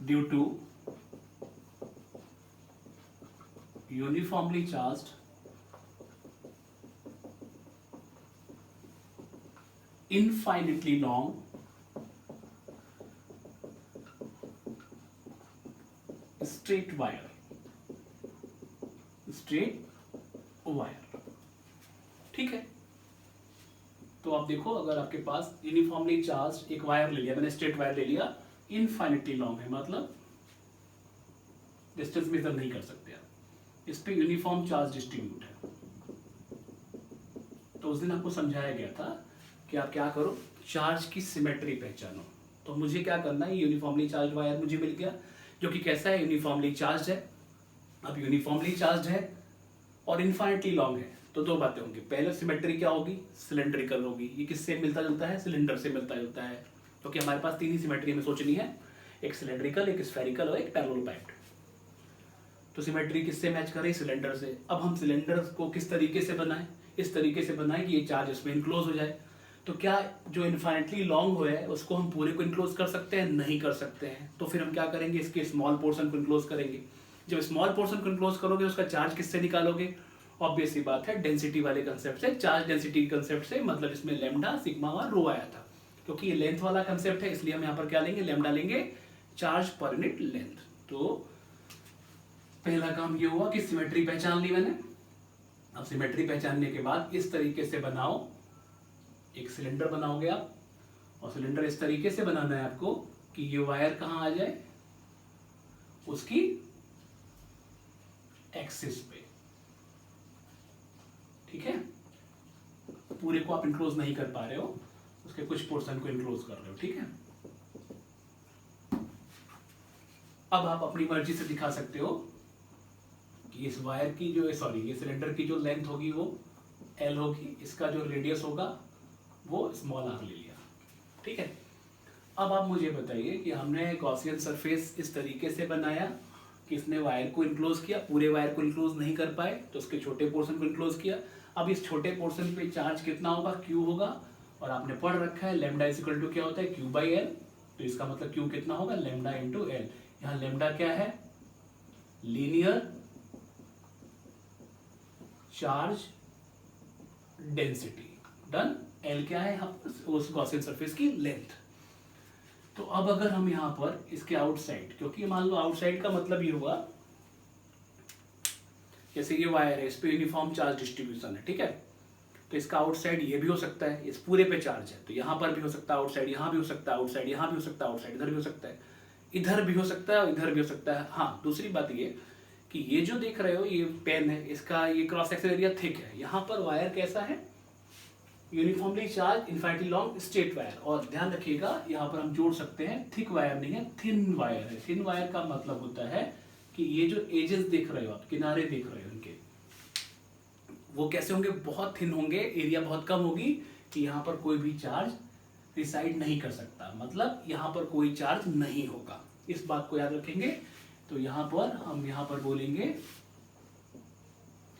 due to uniformly charged infinitely long straight wire, ठीक है। तो आप देखो, अगर आपके पास यूनिफॉर्मली चार्ज एक वायर ले लिया मैंने, स्ट्रेट वायर ले लिया, इनफाइनिटली लॉन्ग है, मतलब डिस्टेंस मेजर नहीं कर सकते आप, इस पे यूनिफॉर्म चार्ज डिस्ट्रीब्यूट है। तो उस दिन आपको समझाया गया था कि आप क्या करो, चार्ज की सिमेट्री पहचानो। तो मुझे क्या करना है, यूनिफॉर्मली चार्ज वायर मुझे मिल गया, जो कि कैसा है, यूनिफॉर्मली चार्ज है। अब यूनिफॉर्मली चार्ज है और इनफाइनिटली लॉन्ग है, तो दो बातें होंगी। पहले सिमेट्री क्या होगी, सिलेंड्रिकल होगी। ये किससे मिलता जुलता है, सिलेंडर से मिलता जुलता है, क्योंकि हमारे पास तीन ही सिमेट्री में सोचनी है, एक सिलेंड्रिकल, एक स्फेरिकल और एक पैरेललोपाइप्ड। तो सिमेट्री किससे मैच करें, सिलेंडर से। अब हम सिलेंडर को किस तरीके से बनाएं, इस तरीके से बनाएं कि ये चार्ज इसमें इनक्लोज हो जाए। तो क्या जो इनफाइनिटली लॉन्ग हुआ है उसको हम पूरे को इनक्लोज कर सकते हैं, नहीं कर सकते हैं। तो फिर हम क्या करेंगे, इसके स्मॉल पोर्शन को इनक्लोज करेंगे। जब स्मॉल पोर्शन को इनक्लोज करोगे, उसका चार्ज किससे निकालोगे, ऑब्वियस सी बात है, डेंसिटी वाले कंसेप्ट से, चार्ज डेंसिटी कंसेप्ट से, मतलब इसमें लैम्डा, सिग्मा और रो आया था। क्योंकि ये लेंथ वाला कंसेप्ट है, इसलिए हम यहाँ पर क्या लेंगे, लैम्डा लेंगे, चार्ज पर यूनिट लेंथ। तो पहला काम ये हुआ कि सिमेट्री पहचान ली मैंने। अब सिमेट्री पहचानने के बाद इस तरीके से बनाओ, एक सिलेंडर बनाओगे आप, और सिलेंडर इस तरीके से बनाना है आपको कि ये वायर कहां आ जाए, उसकी एक्सिस पे, ठीक है। पूरे को आप इनक्लोज नहीं कर पा रहे हो, उसके कुछ पोर्शन को इनक्लोज कर रहे हो, ठीक है। अब आप अपनी मर्जी से दिखा सकते हो कि इस वायर की जो, सॉरी, ये सिलेंडर की जो लेंथ होगी वो L होगी, इसका जो रेडियस होगा वो स्मॉल r ले लिया, ठीक है। अब आप मुझे बताइए कि हमने गॉसियन सरफेस इस तरीके से बनाया कि इसने वायर को इनक्लोज किया, पूरे वायर को इनक्लोज नहीं कर पाए तो उसके छोटे पोर्शन को इनक्लोज किया। अब इस छोटे पोर्शन पे चार्ज कितना होगा, Q होगा, और आपने पढ़ रखा है लैम्डा इज इक्वल टू क्या होता है, Q/L। तो इसका मतलब Q कितना होगा, लैम्डा इंटू L। यहाँ लैम्डा क्या है, linear charge density, done. L क्या है, उस गॉसियन सरफेस की लेंथ। तो अब अगर हम यहाँ पर इसके आउटसाइड, क्योंकि मान लो आउटसाइड का मतलब ये हुआ, जैसे ये वायर है, इस पे यूनिफॉर्म चार्ज डिस्ट्रीब्यूशन है, ठीक है। तो इसका आउटसाइड ये भी हो सकता है, इस पूरे पे चार्ज है, तो यहाँ पर भी हो सकता है आउटसाइड, यहाँ भी हो सकता है आउटसाइड, यहाँ भी हो सकता है आउटसाइड, इधर भी हो सकता है, इधर भी हो सकता है और इधर भी हो सकता है। हाँ, दूसरी बात ये कि ये जो देख रहे हो ये पेन है, इसका ये क्रॉस सेक्शन एरिया थिक है, यहाँ पर वायर कैसा है, uniformly charge infinitely long straight wire. और ध्यान रखिएगा यहाँ पर हम जोड़ सकते हैं, थिक वायर नहीं है, थिन वायर है। थिन वायर का मतलब होता है कि ये जो एजेस देख रहे हो आप, किनारे देख रहे हो इनके, वो कैसे होंगे, बहुत थिन होंगे, एरिया बहुत कम होगी कि यहाँ पर कोई भी चार्ज रिसाइड नहीं कर सकता, मतलब यहाँ पर कोई चार्ज नहीं होगा। इस बात को याद रखेंगे। तो यहाँ पर हम यहाँ पर बोलेंगे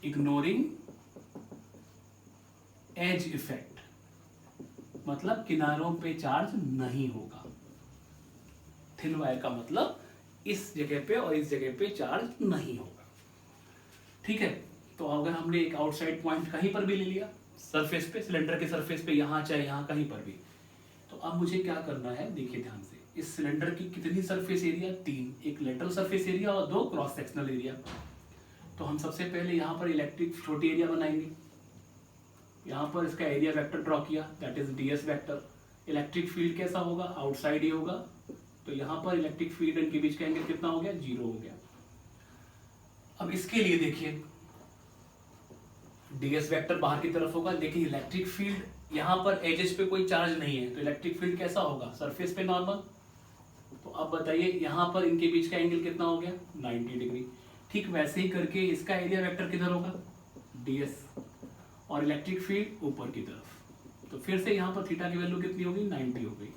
इग्नोरिंग एज इफेक्ट, मतलब किनारों पे चार्ज नहीं होगा। थिन वायर का मतलब इस जगह पे और इस जगह पे चार्ज नहीं होगा। ठीक है, तो अगर हमने एक आउटसाइड पॉइंट कहीं पर भी ले लिया सरफेस पे, सिलेंडर के सरफेस पे, यहाँ चाहे यहाँ कहीं पर भी, तो अब मुझे क्या करना है, देखिए ध्यान से, इस सिलेंडर की कितनी सरफेस एरिया, 3, एक लेटरल सरफेस एरिया और 2 क्रॉस सेक्शनल एरिया। तो हम सबसे पहले यहाँ पर इलेक्ट्रिक छोटी एरिया बनाएंगे, यहाँ पर इसका एरिया वेक्टर ड्रॉ किया, that is ds vector. Electric field कैसा होगा, आउटसाइड ही होगा, तो यहाँ पर इलेक्ट्रिक फील्ड इनके बीच का एंगल कितना हो गया, 0 हो गया। अब इसके लिए देखिए ds वेक्टर बाहर की तरफ होगा, लेकिन इलेक्ट्रिक फील्ड यहाँ पर एजेस पे कोई चार्ज नहीं है, तो इलेक्ट्रिक फील्ड कैसा होगा, सरफेस पे नॉर्मल। तो अब बताइए यहाँ पर इनके बीच का एंगल कितना हो गया, 90 डिग्री। ठीक वैसे ही करके इसका एरिया वेक्टर किधर होगा, ds, और इलेक्ट्रिक फील्ड ऊपर की तरफ। तो फिर से यहाँ पर थीटा की वैल्यू कितनी होगी, 90 हो गई।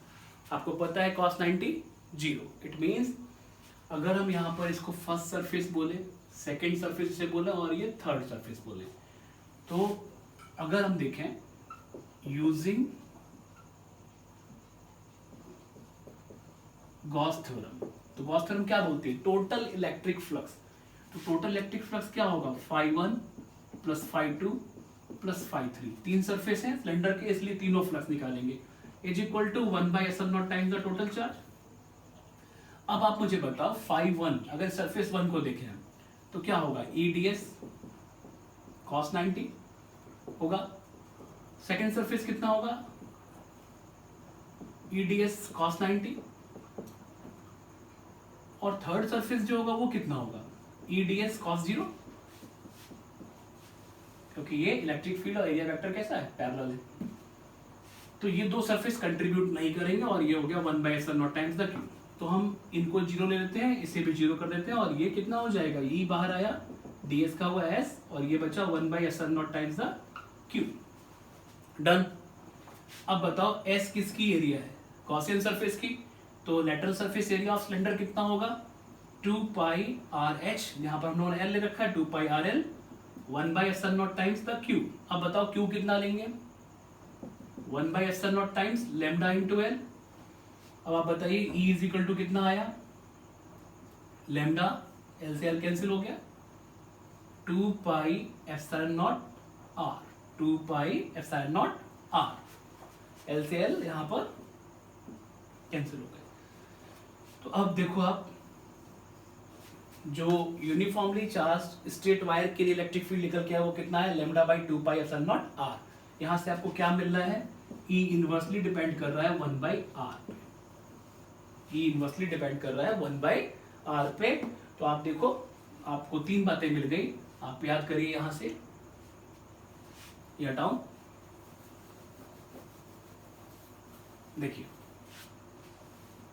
आपको पता है cos 90 0। इट मीन्स अगर हम यहाँ पर इसको फर्स्ट सरफेस बोले, सेकेंड सरफेस से बोले और ये थर्ड सरफेस बोले, तो अगर हम देखें यूजिंग गॉस थ्योरम, तो गॉस थ्योरम क्या बोलती है, टोटल इलेक्ट्रिक फ्लक्स। तो टोटल इलेक्ट्रिक फ्लक्स क्या होगा, φ1 प्लस φ2 प्लस φ3, 3 सरफेस है सिलेंडर के, इसलिए तीनों फ्लक्स निकालेंगे, is equal to 1/S0 times the total charge. अब आप मुझे बताओ φ1, अगर सरफेस 1 को देखें तो क्या होगा, EDS cos 90 होगा। सेकेंड सरफेस कितना होगा, EDS cos 90, और थर्ड सरफेस जो होगा वो कितना होगा, EDS cos 0, क्योंकि ये इलेक्ट्रिक फील्ड और एरिया वेक्टर कैसा है, पैरेलल है। तो ये 2 सरफेस कंट्रीब्यूट नहीं करेंगे और ये हो गया 1/S0 टाइम्स द Q। तो हम इनको 0 ले लेते हैं, इसे भी 0 कर देते हैं, और ये कितना हो जाएगा, E बाहर आया, ds का हुआ s, और ये बचा 1/S0 times the Q। Done. अब बताओ s किसकी एरिया है, गॉसियन सरफेस की, तो lateral surface area of cylinder कितना होगा, 2πRh, यहाँ पर हमने l ले रखा है, 2πRL 1/S0 times the Q। अब बताओ Q कितना लेंगे, 1/S0 times lambda into l। अब आप बताइए E इज इक्वल टू कितना आया, लैम्डा, l से l कैंसिल हो गया, 2πε0 r, 2πε0 r, l से l यहां पर कैंसिल हो गए। तो अब देखो आप, जो यूनिफॉर्मली चार्ज स्ट्रेट वायर के लिए इलेक्ट्रिक फील्ड निकल के आया वो कितना है, λ/2πε0 r। यहां से आपको क्या मिल रहा है, E इनवर्सली डिपेंड कर रहा है 1/r पे, E इनवर्सली डिपेंड कर रहा है 1/r पे। तो आप देखो आपको 3 बातें मिल गई, आप याद करिए, यहां से ये हटाऊं, देखिए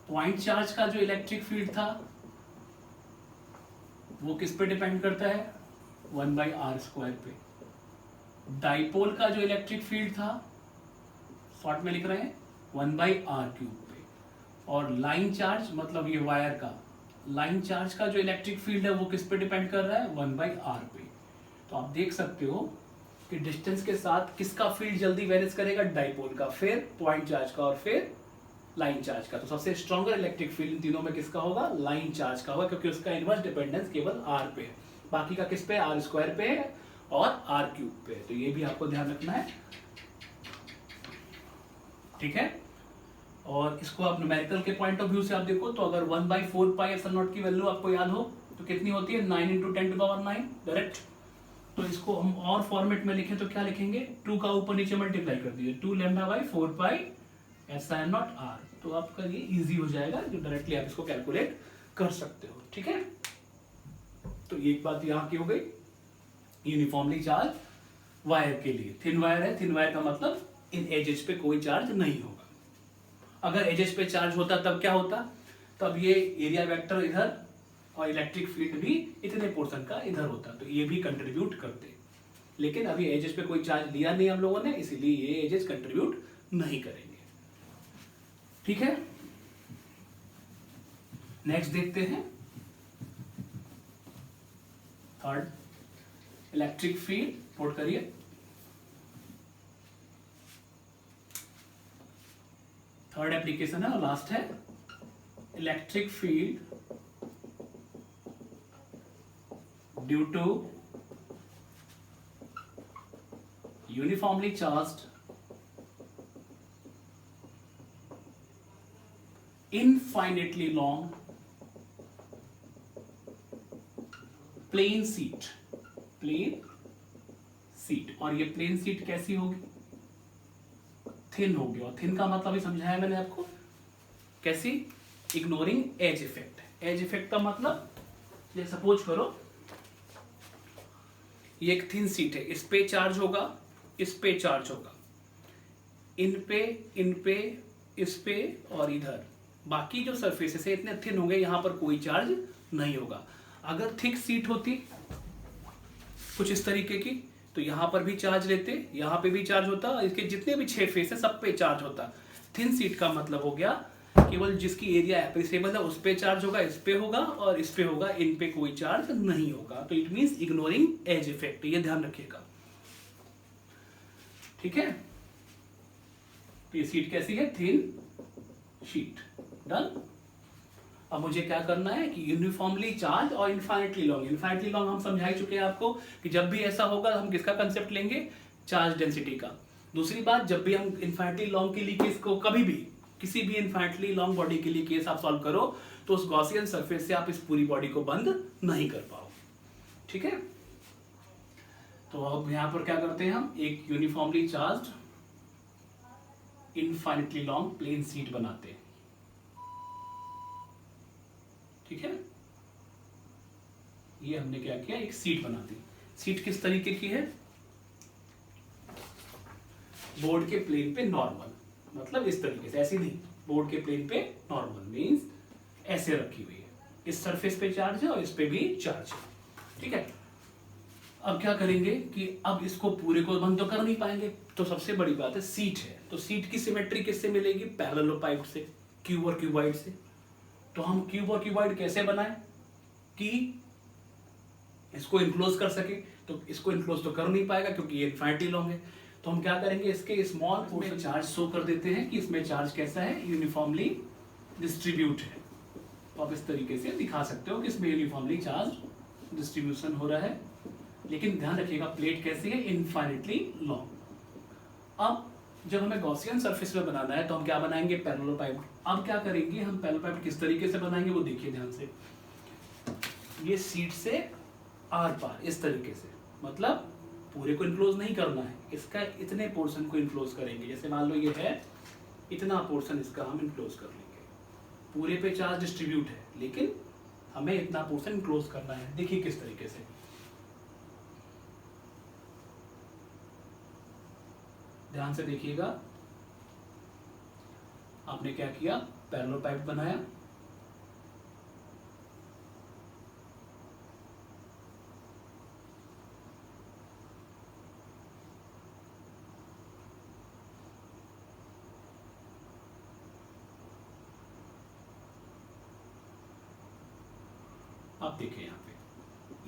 पॉइंट चार्ज का जो इलेक्ट्रिक फील्ड था वो किस पे डिपेंड करता है, 1/r² पे। डाइपोल का जो इलेक्ट्रिक फील्ड था, शॉर्ट में लिख रहे हैं, 1/r³ पे। और लाइन चार्ज, मतलब ये वायर का लाइन चार्ज का जो इलेक्ट्रिक फील्ड है वो किस पे डिपेंड कर रहा है, 1/r पे। तो आप देख सकते हो कि डिस्टेंस के साथ किसका फील्ड जल्दी वेरीज करेगा, डाइपोल का, फिर पॉइंट चार्ज का, और फिर लाइन चार्ज का। तो सबसे स्ट्रॉन्गर इलेक्ट्रिक फील्ड इन तीनों में किसका होगा, लाइन चार्ज का होगा, क्योंकि उसका इनवर्स डिपेंडेंस केवल r पे है, बाकी का किस पे, r² पे है और r³ पे। तो ये भी आपको ध्यान रखना है, ठीक है। और इसको आप न्यूमेरिकल के पॉइंट ऑफ व्यू से आप देखो, तो अगर 1/4πε0 की वैल्यू आपको याद हो तो कितनी होती है, 9 × 10⁹ डायरेक्ट। तो इसको हम और फॉर्मेट में लिखें तो क्या लिखेंगे, 2 का ऊपर नीचे मल्टीप्लाई कर दीजिए, 2λ/4πε0r। तो आपका ये इजी हो जाएगा, जो डायरेक्टली आप इसको कैलकुलेट कर सकते हो, ठीक है। तो एक बात यहाँ की हो गई, यूनिफॉर्मली चार्ज वायर के लिए, थिन वायर है, थिन वायर का मतलब इन एजेस पे कोई चार्ज नहीं होगा। अगर एजेस पे चार्ज होता तब क्या होता, तब ये एरिया वेक्टर इधर और इलेक्ट्रिक फील्ड भी इतने पोर्शन का इधर होता, तो ये भी कंट्रीब्यूट करते। लेकिन अभी एजेस पे कोई चार्ज लिया नहीं हम लोगों ने, इसीलिए ये एजेस कंट्रीब्यूट नहीं करेंगे। ठीक है, नेक्स्ट देखते हैं थर्ड, इलेक्ट्रिक फील्ड। नोट करिए, थर्ड एप्लीकेशन है और लास्ट है, electric field due to uniformly charged infinitely long plane sheet. Plane sheet, और ये प्लेन सीट कैसी होगी, थिन होगी। और थिन का मतलब ही समझाया मैंने आपको, कैसी, ignoring edge effect. Edge effect का मतलब, ये सपोज करो ये एक थिन सीट है, इस पे चार्ज होगा, इस पे चार्ज होगा, इन पे इस पे और इधर बाकी जो सरफेसेस है इतने थिन होंगे, यहां पर कोई चार्ज नहीं होगा। अगर थिक सीट होती कुछ इस तरीके की, तो यहां पर भी चार्ज लेते, यहां पे भी चार्ज होता, इसके जितने भी 6 फेस है सब पे चार्ज होता। थिन सीट का मतलब हो गया केवल जिसकी एरिया एप्रिसिएबल है उस पे चार्ज होगा, इस पे होगा और इस पे होगा, इन पे कोई चार्ज नहीं होगा। तो it means ignoring edge effect, ये ध्यान रखिएगा। ठीक है, तो ये सीट कैसी है, थिन शीट। डन। अब मुझे क्या करना है कि यूनिफॉर्मली चार्ज और इनफाइनाइटली लॉन्ग। इनफाइनाइटली लॉन्ग हम समझा ही चुके हैं आपको कि जब भी ऐसा होगा हम किसका कंसेप्ट लेंगे, चार्ज डेंसिटी का। दूसरी बात, जब भी हम इनफाइनाइटली लॉन्ग के लिए केस को, कभी भी किसी भी इनफाइनाइटली लॉन्ग बॉडी के लिए केस आप सॉल्व करो तो उस गॉसियन सरफेस से आप इस पूरी बॉडी को बंद नहीं कर पाओ। ठीक है, तो अब यहां पर क्या करते हैं, हम एक uniformly charge infinitely long plane sheet बनाते हैं। ठीक है, ये हमने क्या किया, एक सीट बना दी। सीट किस तरीके की है, बोर्ड के प्लेन पे नॉर्मल, मतलब इस तरीके से, ऐसी नहीं, बोर्ड के प्लेन पे नॉर्मल मींस ऐसे रखी हुई है। इस सरफेस पे चार्ज है और इस पे भी चार्ज है। ठीक है, अब क्या करेंगे कि अब इसको पूरे को बंद तो कर नहीं पाएंगे, तो सबसे बड़ी बात है सीट है, तो सीट की सिमेट्री किससे मिलेगी, पैरेललोपाइड से, क्यूब और क्यूबॉइड से। तो हम क्यूब और क्यूबॉइड कैसे बनाएं कि इसको इनक्लोज कर सके, तो इसको इनक्लोज तो कर नहीं पाएगा क्योंकि ये इनफाइनाइटली लॉन्ग है। तो हम क्या करेंगे, इसके स्मॉल पोर्शन चार्ज शो कर देते हैं कि इसमें चार्ज कैसा है, यूनिफॉर्मली डिस्ट्रीब्यूट है। तो आप इस तरीके से दिखा सकते हो कि इसमें यूनिफॉर्मली चार्ज डिस्ट्रीब्यूशन हो रहा है, लेकिन ध्यान रखिएगा प्लेट कैसी है, इनफाइनाइटली लॉन्ग। अब जब हमें गॉसियन सरफेस में बनाना है तो हम क्या बनाएंगे, पैरेललोपाइड। अब क्या करेंगे हम, पैरेललोपाइड किस तरीके से बनाएंगे वो देखिए ध्यान से। ये सीट से आर पार इस तरीके से, मतलब पूरे को इनक्लोज नहीं करना है, इसका इतने पोर्शन को इनक्लोज करेंगे। जैसे मान लो ये है, इतना पोर्शन इसका हम इनक्लोज कर लेंगे। पूरे पे चार्ज डिस्ट्रीब्यूट है लेकिन हमें इतना पोर्शन इनक्लोज करना है। देखिए किस तरीके से, ध्यान से देखिएगा। आपने क्या किया, पैरेललोपाइड बनाया, आप देखिए यहाँ पे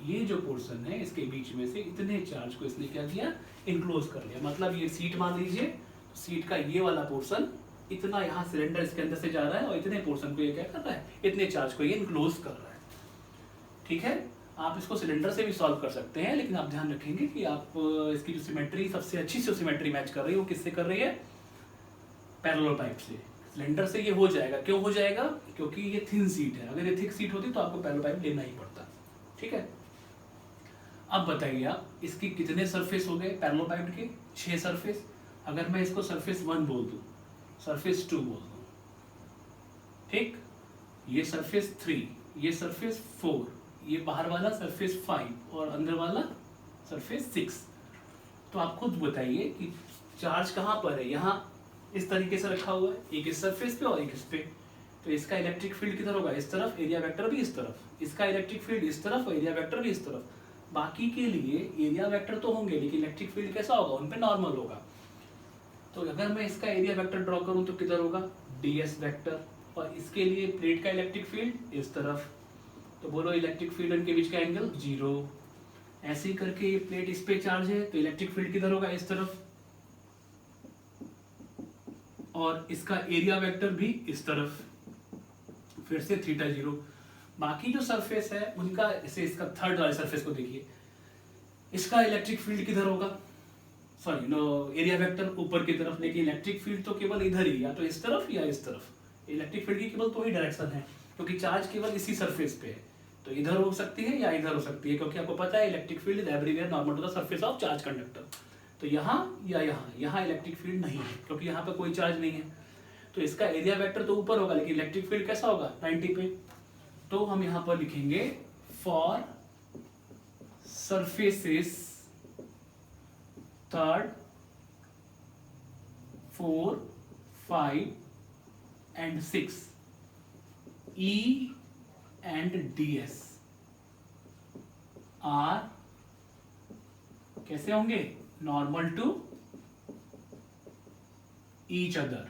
ये जो पोर्शन है इसके बीच में से इतने चार्ज को इसने क्या किया, इनक्लोज कर लिया। मतलब ये सीट मान लीजिए, तो सीट का ये वाला पोर्शन इतना यहाँ सिलेंडर इसके अंदर से जा रहा है और इतने पोर्शन को ये क्या कर रहा है, इतने चार्ज को ये इनक्लोज कर रहा है। ठीक है, आप इसको सिलेंडर से भी सॉल्व कर सकते हैं, लेकिन आप ध्यान रखेंगे कि आप इसकी जो सिमेट्री, सबसे अच्छी जो सिमेट्री मैच कर रही है वो किससे कर रही है, पैरेललोपाइड से। सिलेंडर से ये हो जाएगा, क्यों हो जाएगा, क्योंकि ये थिन सीट है। अगर ये थिक सीट होती तो आपको पैरेललोपाइड लेना ही पड़ता। ठीक है, अब बताइए आप, इसकी कितने सरफेस हो गए पैरेललोपाइड के, 6 सरफेस। अगर मैं इसको सरफेस 1 बोल दूं, सरफेस 2 बोल दूं, ठीक, ये सरफेस 3, ये सरफेस 4, ये बाहर वाला सरफेस 5 और अंदर वाला सरफेस 6। तो आप खुद बताइए कि चार्ज कहाँ पर है, यहाँ इस तरीके से रखा हुआ है, एक इस सरफेस पे और एक इस पे। तो इसका इलेक्ट्रिक फील्ड किधर होगा, इस तरफ, एरिया वेक्टर भी इस तरफ। इसका इलेक्ट्रिक फील्ड इस तरफ और एरिया वेक्टर भी इस तरफ। बाकी के लिए एरिया वेक्टर तो होंगे लेकिन इलेक्ट्रिक फील्ड कैसा होगा, उन पे नॉर्मल होगा। तो अगर मैं इसका एरिया वेक्टर ड्रॉ करूं तो किधर होगा, ds वेक्टर। और इसके लिए प्लेट का इलेक्ट्रिक फील्ड इस तरफ। तो बोलो इलेक्ट्रिक फील्ड इनके बीच का एंगल 0। ऐसे ही करके ये प्लेट इस पे चार्ज है तो इलेक्ट्रिक फील्ड किधर होगा, इस तरफ। और इसका एरिया वेक्टर भी इस तरफ, फिर से थीटा 0। बाकी जो सरफेस है उनका, इसे इसका थर्ड वाले सरफेस को देखिए, इसका इलेक्ट्रिक फील्ड किधर होगा, सॉरी नो, एरिया वेक्टर ऊपर की तरफ, लेकिन इलेक्ट्रिक फील्ड तो केवल इधर ही, या तो इस तरफ या इस तरफ। इलेक्ट्रिक फील्ड की केवल तो ही डायरेक्शन है क्योंकि चार्ज केवल इसी सरफेस पे है। तो इधर हो सकती है या इधर हो सकती है, क्योंकि आपको पता है electric field is everywhere normal to the surface of charge conductor. तो यहाँ या यहाँ इलेक्ट्रिक फील्ड नहीं है क्योंकि यहाँ पे कोई चार्ज नहीं है। तो इसका एरिया वेक्टर तो ऊपर होगा लेकिन इलेक्ट्रिक फील्ड कैसा होगा, 90 पे। तो हम यहाँ पर लिखेंगे for surfaces third, 4, 5 and 6, E and ds are कैसे होंगे, normal to each other,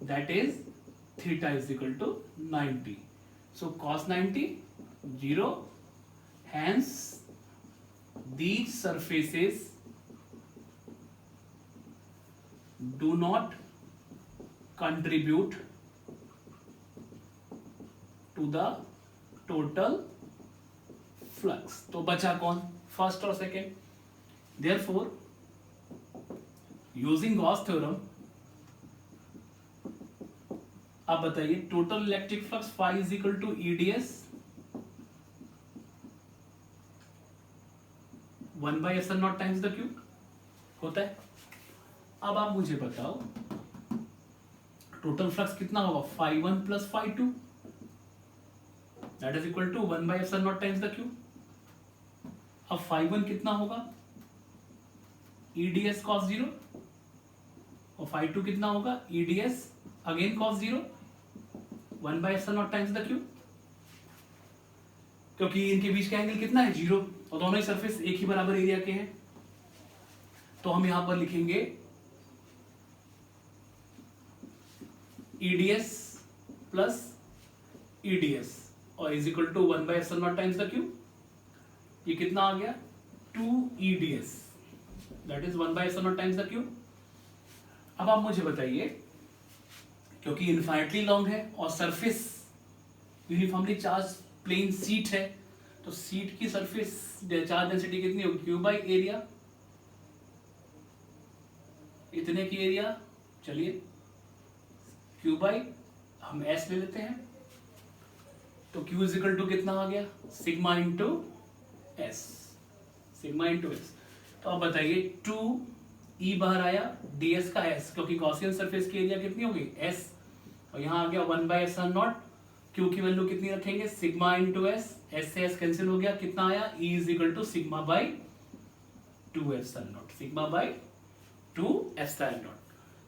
that is theta is equal to 90. So cos 90 0, hence these surfaces do not contribute to the total flux. तो बचा कौन, फर्स्ट और second. Therefore, using Gauss theorem, अब बताइए total electric flux phi is equal to EDS 1/ε0 times the Q होता है. अब आप मुझे बताओ टोटल फ्लक्स कितना होगा, phi1 plus phi2, that is equal to 1/ε0 times the Q. अब phi1 कितना होगा, EDS cos 0, और phi2 कितना होगा, EDS again cos 0, 1/ε0 times the Q. क्योंकि इनके बीच का एंगल कितना है, 0, और दोनों ही सरफेस एक ही बराबर एरिया के हैं. तो हम यहां पर लिखेंगे EDS प्लस EDS और is equal to 1/ε0 times the Q. ये कितना आ गया, 2EDS, that is 1/ε0 times the Q. अब आप मुझे बताइए, क्योंकि इनफाइनटली लॉन्ग है और surface uniformly charge plane sheet है, तो सीट की सरफेस चार्ज डेंसिटी कितनी होगी, क्यू बाई एरिया. इतने की एरिया, चलिए क्यू बाई हम एस ले लेते हैं. तो क्यू इज इक्वल टू कितना आ गया, sigma into S, sigma into S. तो अब बताइए 2E बाहर आया, ds का s, क्योंकि गॉसियन सरफेस की एरिया कितनी होगी, s, और यहाँ आ गया 1/ε0. क्यू की वैल्यू कितनी रखेंगे, सिग्मा इंटू एस, एस से एस कैंसिल हो गया, कितना आया, E is equal to sigma by 2ε0, sigma by 2ε0.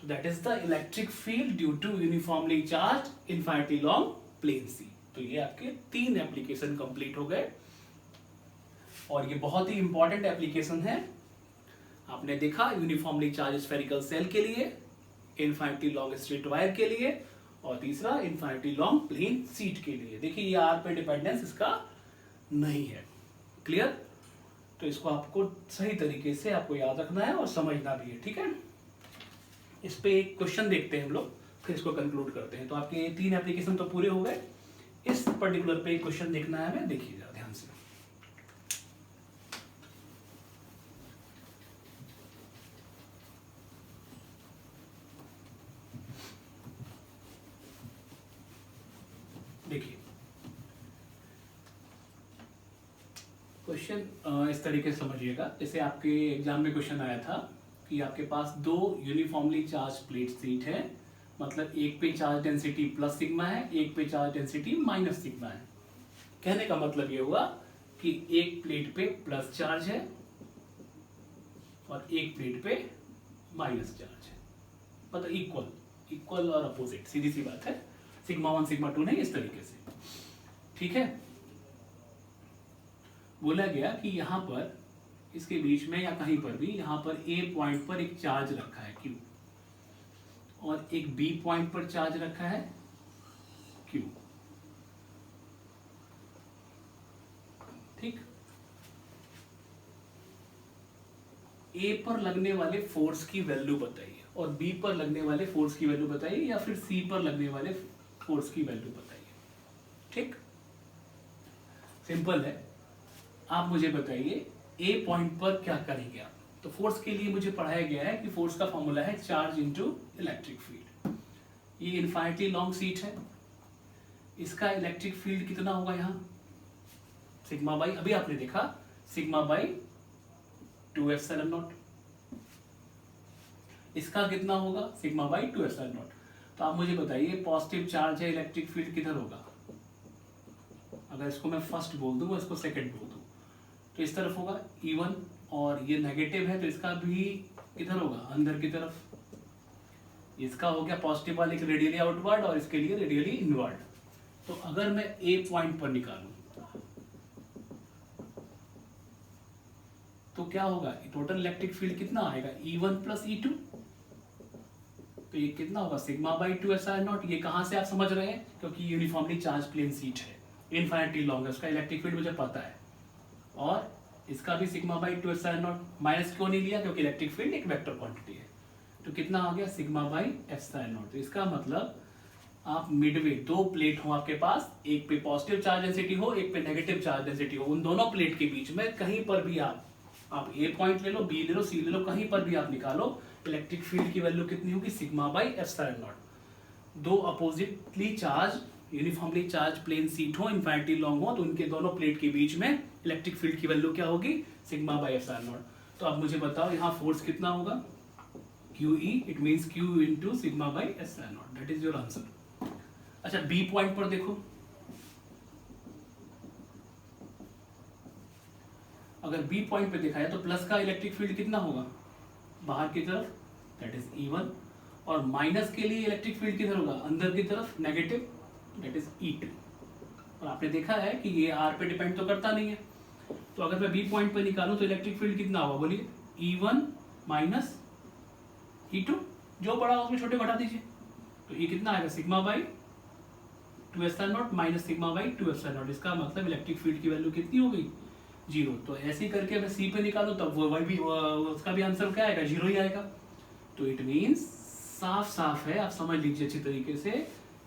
So that is the electric field due to uniformly charged infinitely long plane C. तो ये आपके 3 एप्लीकेशन कंप्लीट हो गए और ये बहुत ही इंपॉर्टेंट एप्लीकेशन है. आपने देखा यूनिफॉर्मली चार्ज स्फेरिकल सेल के लिए, इनफाइनिटली लॉन्ग स्ट्रेट वायर के लिए, और तीसरा इनफाइनिटली लॉन्ग प्लेन सीट के लिए. देखिए ये आर पे डिपेंडेंस इसका नहीं है. क्लियर. तो इसको आपको सही तरीके से आपको याद रखना है और समझना भी है. ठीक है, इस पे एक क्वेश्चन देखते हैं हम लोग, फिर इसको कंक्लूड करते हैं. तो आपके 3 एप्लीकेशन तो पूरे हो गए. इस पर्टिकुलर पे एक क्वेश्चन देखना है हमें, देखिएगा ध्यान से. देखिए क्वेश्चन इस तरीके से समझिएगा, जैसे आपके एग्जाम में क्वेश्चन आया था कि आपके पास 2 यूनिफॉर्मली चार्ज प्लेट सीट है, मतलब एक पे चार्ज डेंसिटी प्लस सिग्मा है, एक पे चार्ज डेंसिटी माइनस सिग्मा है. कहने का मतलब ये हुआ कि एक प्लेट पे प्लस चार्ज है और एक प्लेट पे माइनस चार्ज है, मतलब इक्वल और अपोजिट, सीधी सी बात है, सिग्मा 1 सिग्मा 2 नहीं, इस तरीके से। ठीक है, बोला गया कि यहाँ पर इसके बीच में या कहीं पर भी यहाँ पर ए पॉइंट पर एक चार्ज रखा है Q और एक बी पॉइंट पर चार्ज रखा है Q। ठीक, ए पर लगने वाले फोर्स की वैल्यू बताइए और बी पर लगने वाले फोर्स की वैल्यू बताइए या फिर सी पर लगने वाले फोर्स की वैल्यू बताइए। ठीक, सिंपल है। आप मुझे बताइए ए पॉइंट पर क्या करेंगे आप। तो फोर्स के लिए मुझे पढ़ाया गया है कि फोर्स का फॉर्मूला है चार्ज इनटू इलेक्ट्रिक फील्ड। ये इनफाइनिटली लॉन्ग शीट है, इसका इलेक्ट्रिक फील्ड कितना होगा यहाँ, सिग्मा बाई, अभी आपने देखा सिग्मा बाई 2 एप्सिलॉन नॉट। इसका कितना होगा, सिग्मा बाई 2 एप्सिलॉन नॉट। तो आप मुझे बताइए पॉजिटिव चार्ज है, इलेक्ट्रिक फील्ड किधर होगा। अगर इसको मैं फर्स्ट बोल दूं, इसको सेकंड बोल दूं, तो इस तरफ होगा E1 और ये नेगेटिव है तो इसका भी किधर होगा, अंदर की तरफ। इसका हो गया पॉजिटिव वाले के रेडियली आउटवर्ड और इसके लिए रेडियली इनवर्ड। तो अगर मैं ए पॉइंट पर निकालूं तो क्या होगा, टोटल इलेक्ट्रिक फील्ड कितना आएगा, E1 प्लस E2। तो ये कितना होगा, सिग्मा बाई 2 एप्सिलॉन नॉट। ये कहां से आप समझ रहे हैं, क्योंकि यूनिफॉर्मली चार्ज प्लेन शीट है, इनफाइनिटली लॉन्ग है, उसका इलेक्ट्रिक फील्ड मुझे पता है। और इसका भी sigma by 2 epsilon not. Minus क्यों नहीं लिया, क्योंकि इलेक्ट्रिक फील्ड एक वेक्टर क्वांटिटी है। तो कितना आ गया, सिग्मा बाई एप्सिलॉन नॉट। तो इसका मतलब आप मिडवे, दो प्लेट हो आपके पास, एक पे पॉजिटिव चार्ज डेंसिटी हो, एक पे नेगेटिव चार्ज डेंसिटी हो, उन दोनों प्लेट के बीच में कहीं पर भी आप ए पॉइंट ले लो, बी ले लो, सी ले लो, कहीं पर भी आप निकालो, इलेक्ट्रिक फील्ड की वैल्यू कितनी होगी, सिग्मा बाई एप्सिलॉन नॉट। दो oppositely charge uniformly charge plane sheet हो, इनफाइनिटली लॉन्ग हो, तो उनके दोनों प्लेट के बीच में इलेक्ट्रिक फील्ड की वैल्यू क्या होगी, सिग्मा बाई एप्सिलॉन नॉट। तो अब मुझे बताओ यहाँ फोर्स कितना होगा, QE, it means Q into sigma by epsilon not. That is your answer. अच्छा, बी पॉइंट पर देखो, अगर बी पॉइंट पे देखा है तो प्लस का इलेक्ट्रिक फील्ड कितना होगा, बाहर की तरफ, दैट इज E1, और माइनस के लिए इलेक्ट्रिक फील्ड किधर होगा, अंदर की तरफ, नेगेटिव, दैट इज E2। और आपने देखा है कि ये R पे डिपेंड तो करता नहीं है। तो अगर मैं बी पॉइंट पे निकालूं तो इलेक्ट्रिक फील्ड कितना होगा, बोलिए, E1 माइनस E2, जो बड़ा उसमें छोटे घटा दीजिए। तो ये कितना आएगा, sigma by 2 epsilon not minus sigma by 2 epsilon not. इसका मतलब इलेक्ट्रिक फील्ड की वैल्यू कितनी हो गई, 0। तो ऐसे ही करके मैं सी पे निकालूं तब वो भी उसका भी आंसर क्या आएगा, 0 ही आएगा। तो इट मीन्स साफ साफ है, आप समझ लीजिए अच्छी तरीके से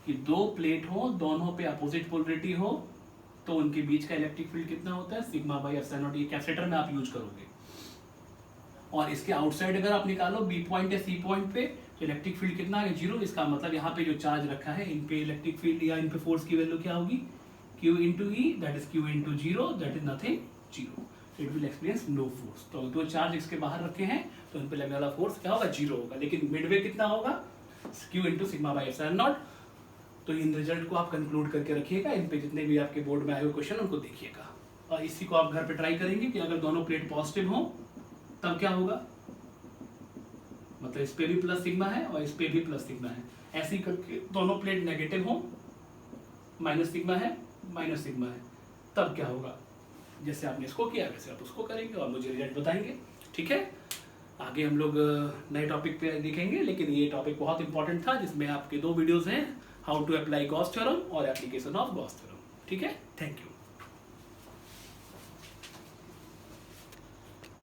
कि दो प्लेट हो, दोनों पे अपोजिट पोलरिटी हो, तो उनके बीच का इलेक्ट्रिक फील्ड कितना होता है, सिग्मा बाई एप्सिलॉन नॉट। ये कैपेसिटर में आप यूज करोगे। और इसके आउटसाइड अगर आप निकालो बी पॉइंट या सी पॉइंट पे, तो इलेक्ट्रिक फील्ड कितना है, 0। इसका मतलब यहाँ पे जो चार्ज रखा है, इन पे इलेक्ट्रिक फील्ड या इन पे फोर्स की वैल्यू क्या होगी, Q into e, that is Q into 0, that is nothing, 0। It will experience no force. तो दो चार्ज इसके बाहर रखे हैं तो इन पे लगने वाला फोर्स क्या होगा, 0 होगा। लेकिन मिडवे कितना होगा, Q into sigma by epsilon not. तो इन रिजल्ट को आप कंक्लूड करके रखिएगा, इन पे जितने भी आपके बोर्ड में आए हुए क्वेश्चन उनको देखिएगा। और इसी को आप घर पे ट्राई करेंगे कि अगर दोनों प्लेट पॉजिटिव हो तब क्या होगा, मतलब इस पे भी प्लस सिग्मा है और इस पे भी प्लस सिग्मा है। ऐसे ही करके दोनों प्लेट नेगेटिव हो, माइनस सिग्मा है, माइनस सिग्मा है, तब क्या होगा। जैसे आपने इसको किया वैसे आप उसको करेंगे और मुझे रिजल्ट बताएंगे। ठीक है, आगे हम लोग नए टॉपिक पे देखेंगे, लेकिन ये टॉपिक बहुत इंपॉर्टेंट था, जिसमें आपके दो वीडियोस हैं, how to apply Gauss theorem और एप्लीकेशन ऑफ गॉस थ्योरम। ठीक है, थैंक यू।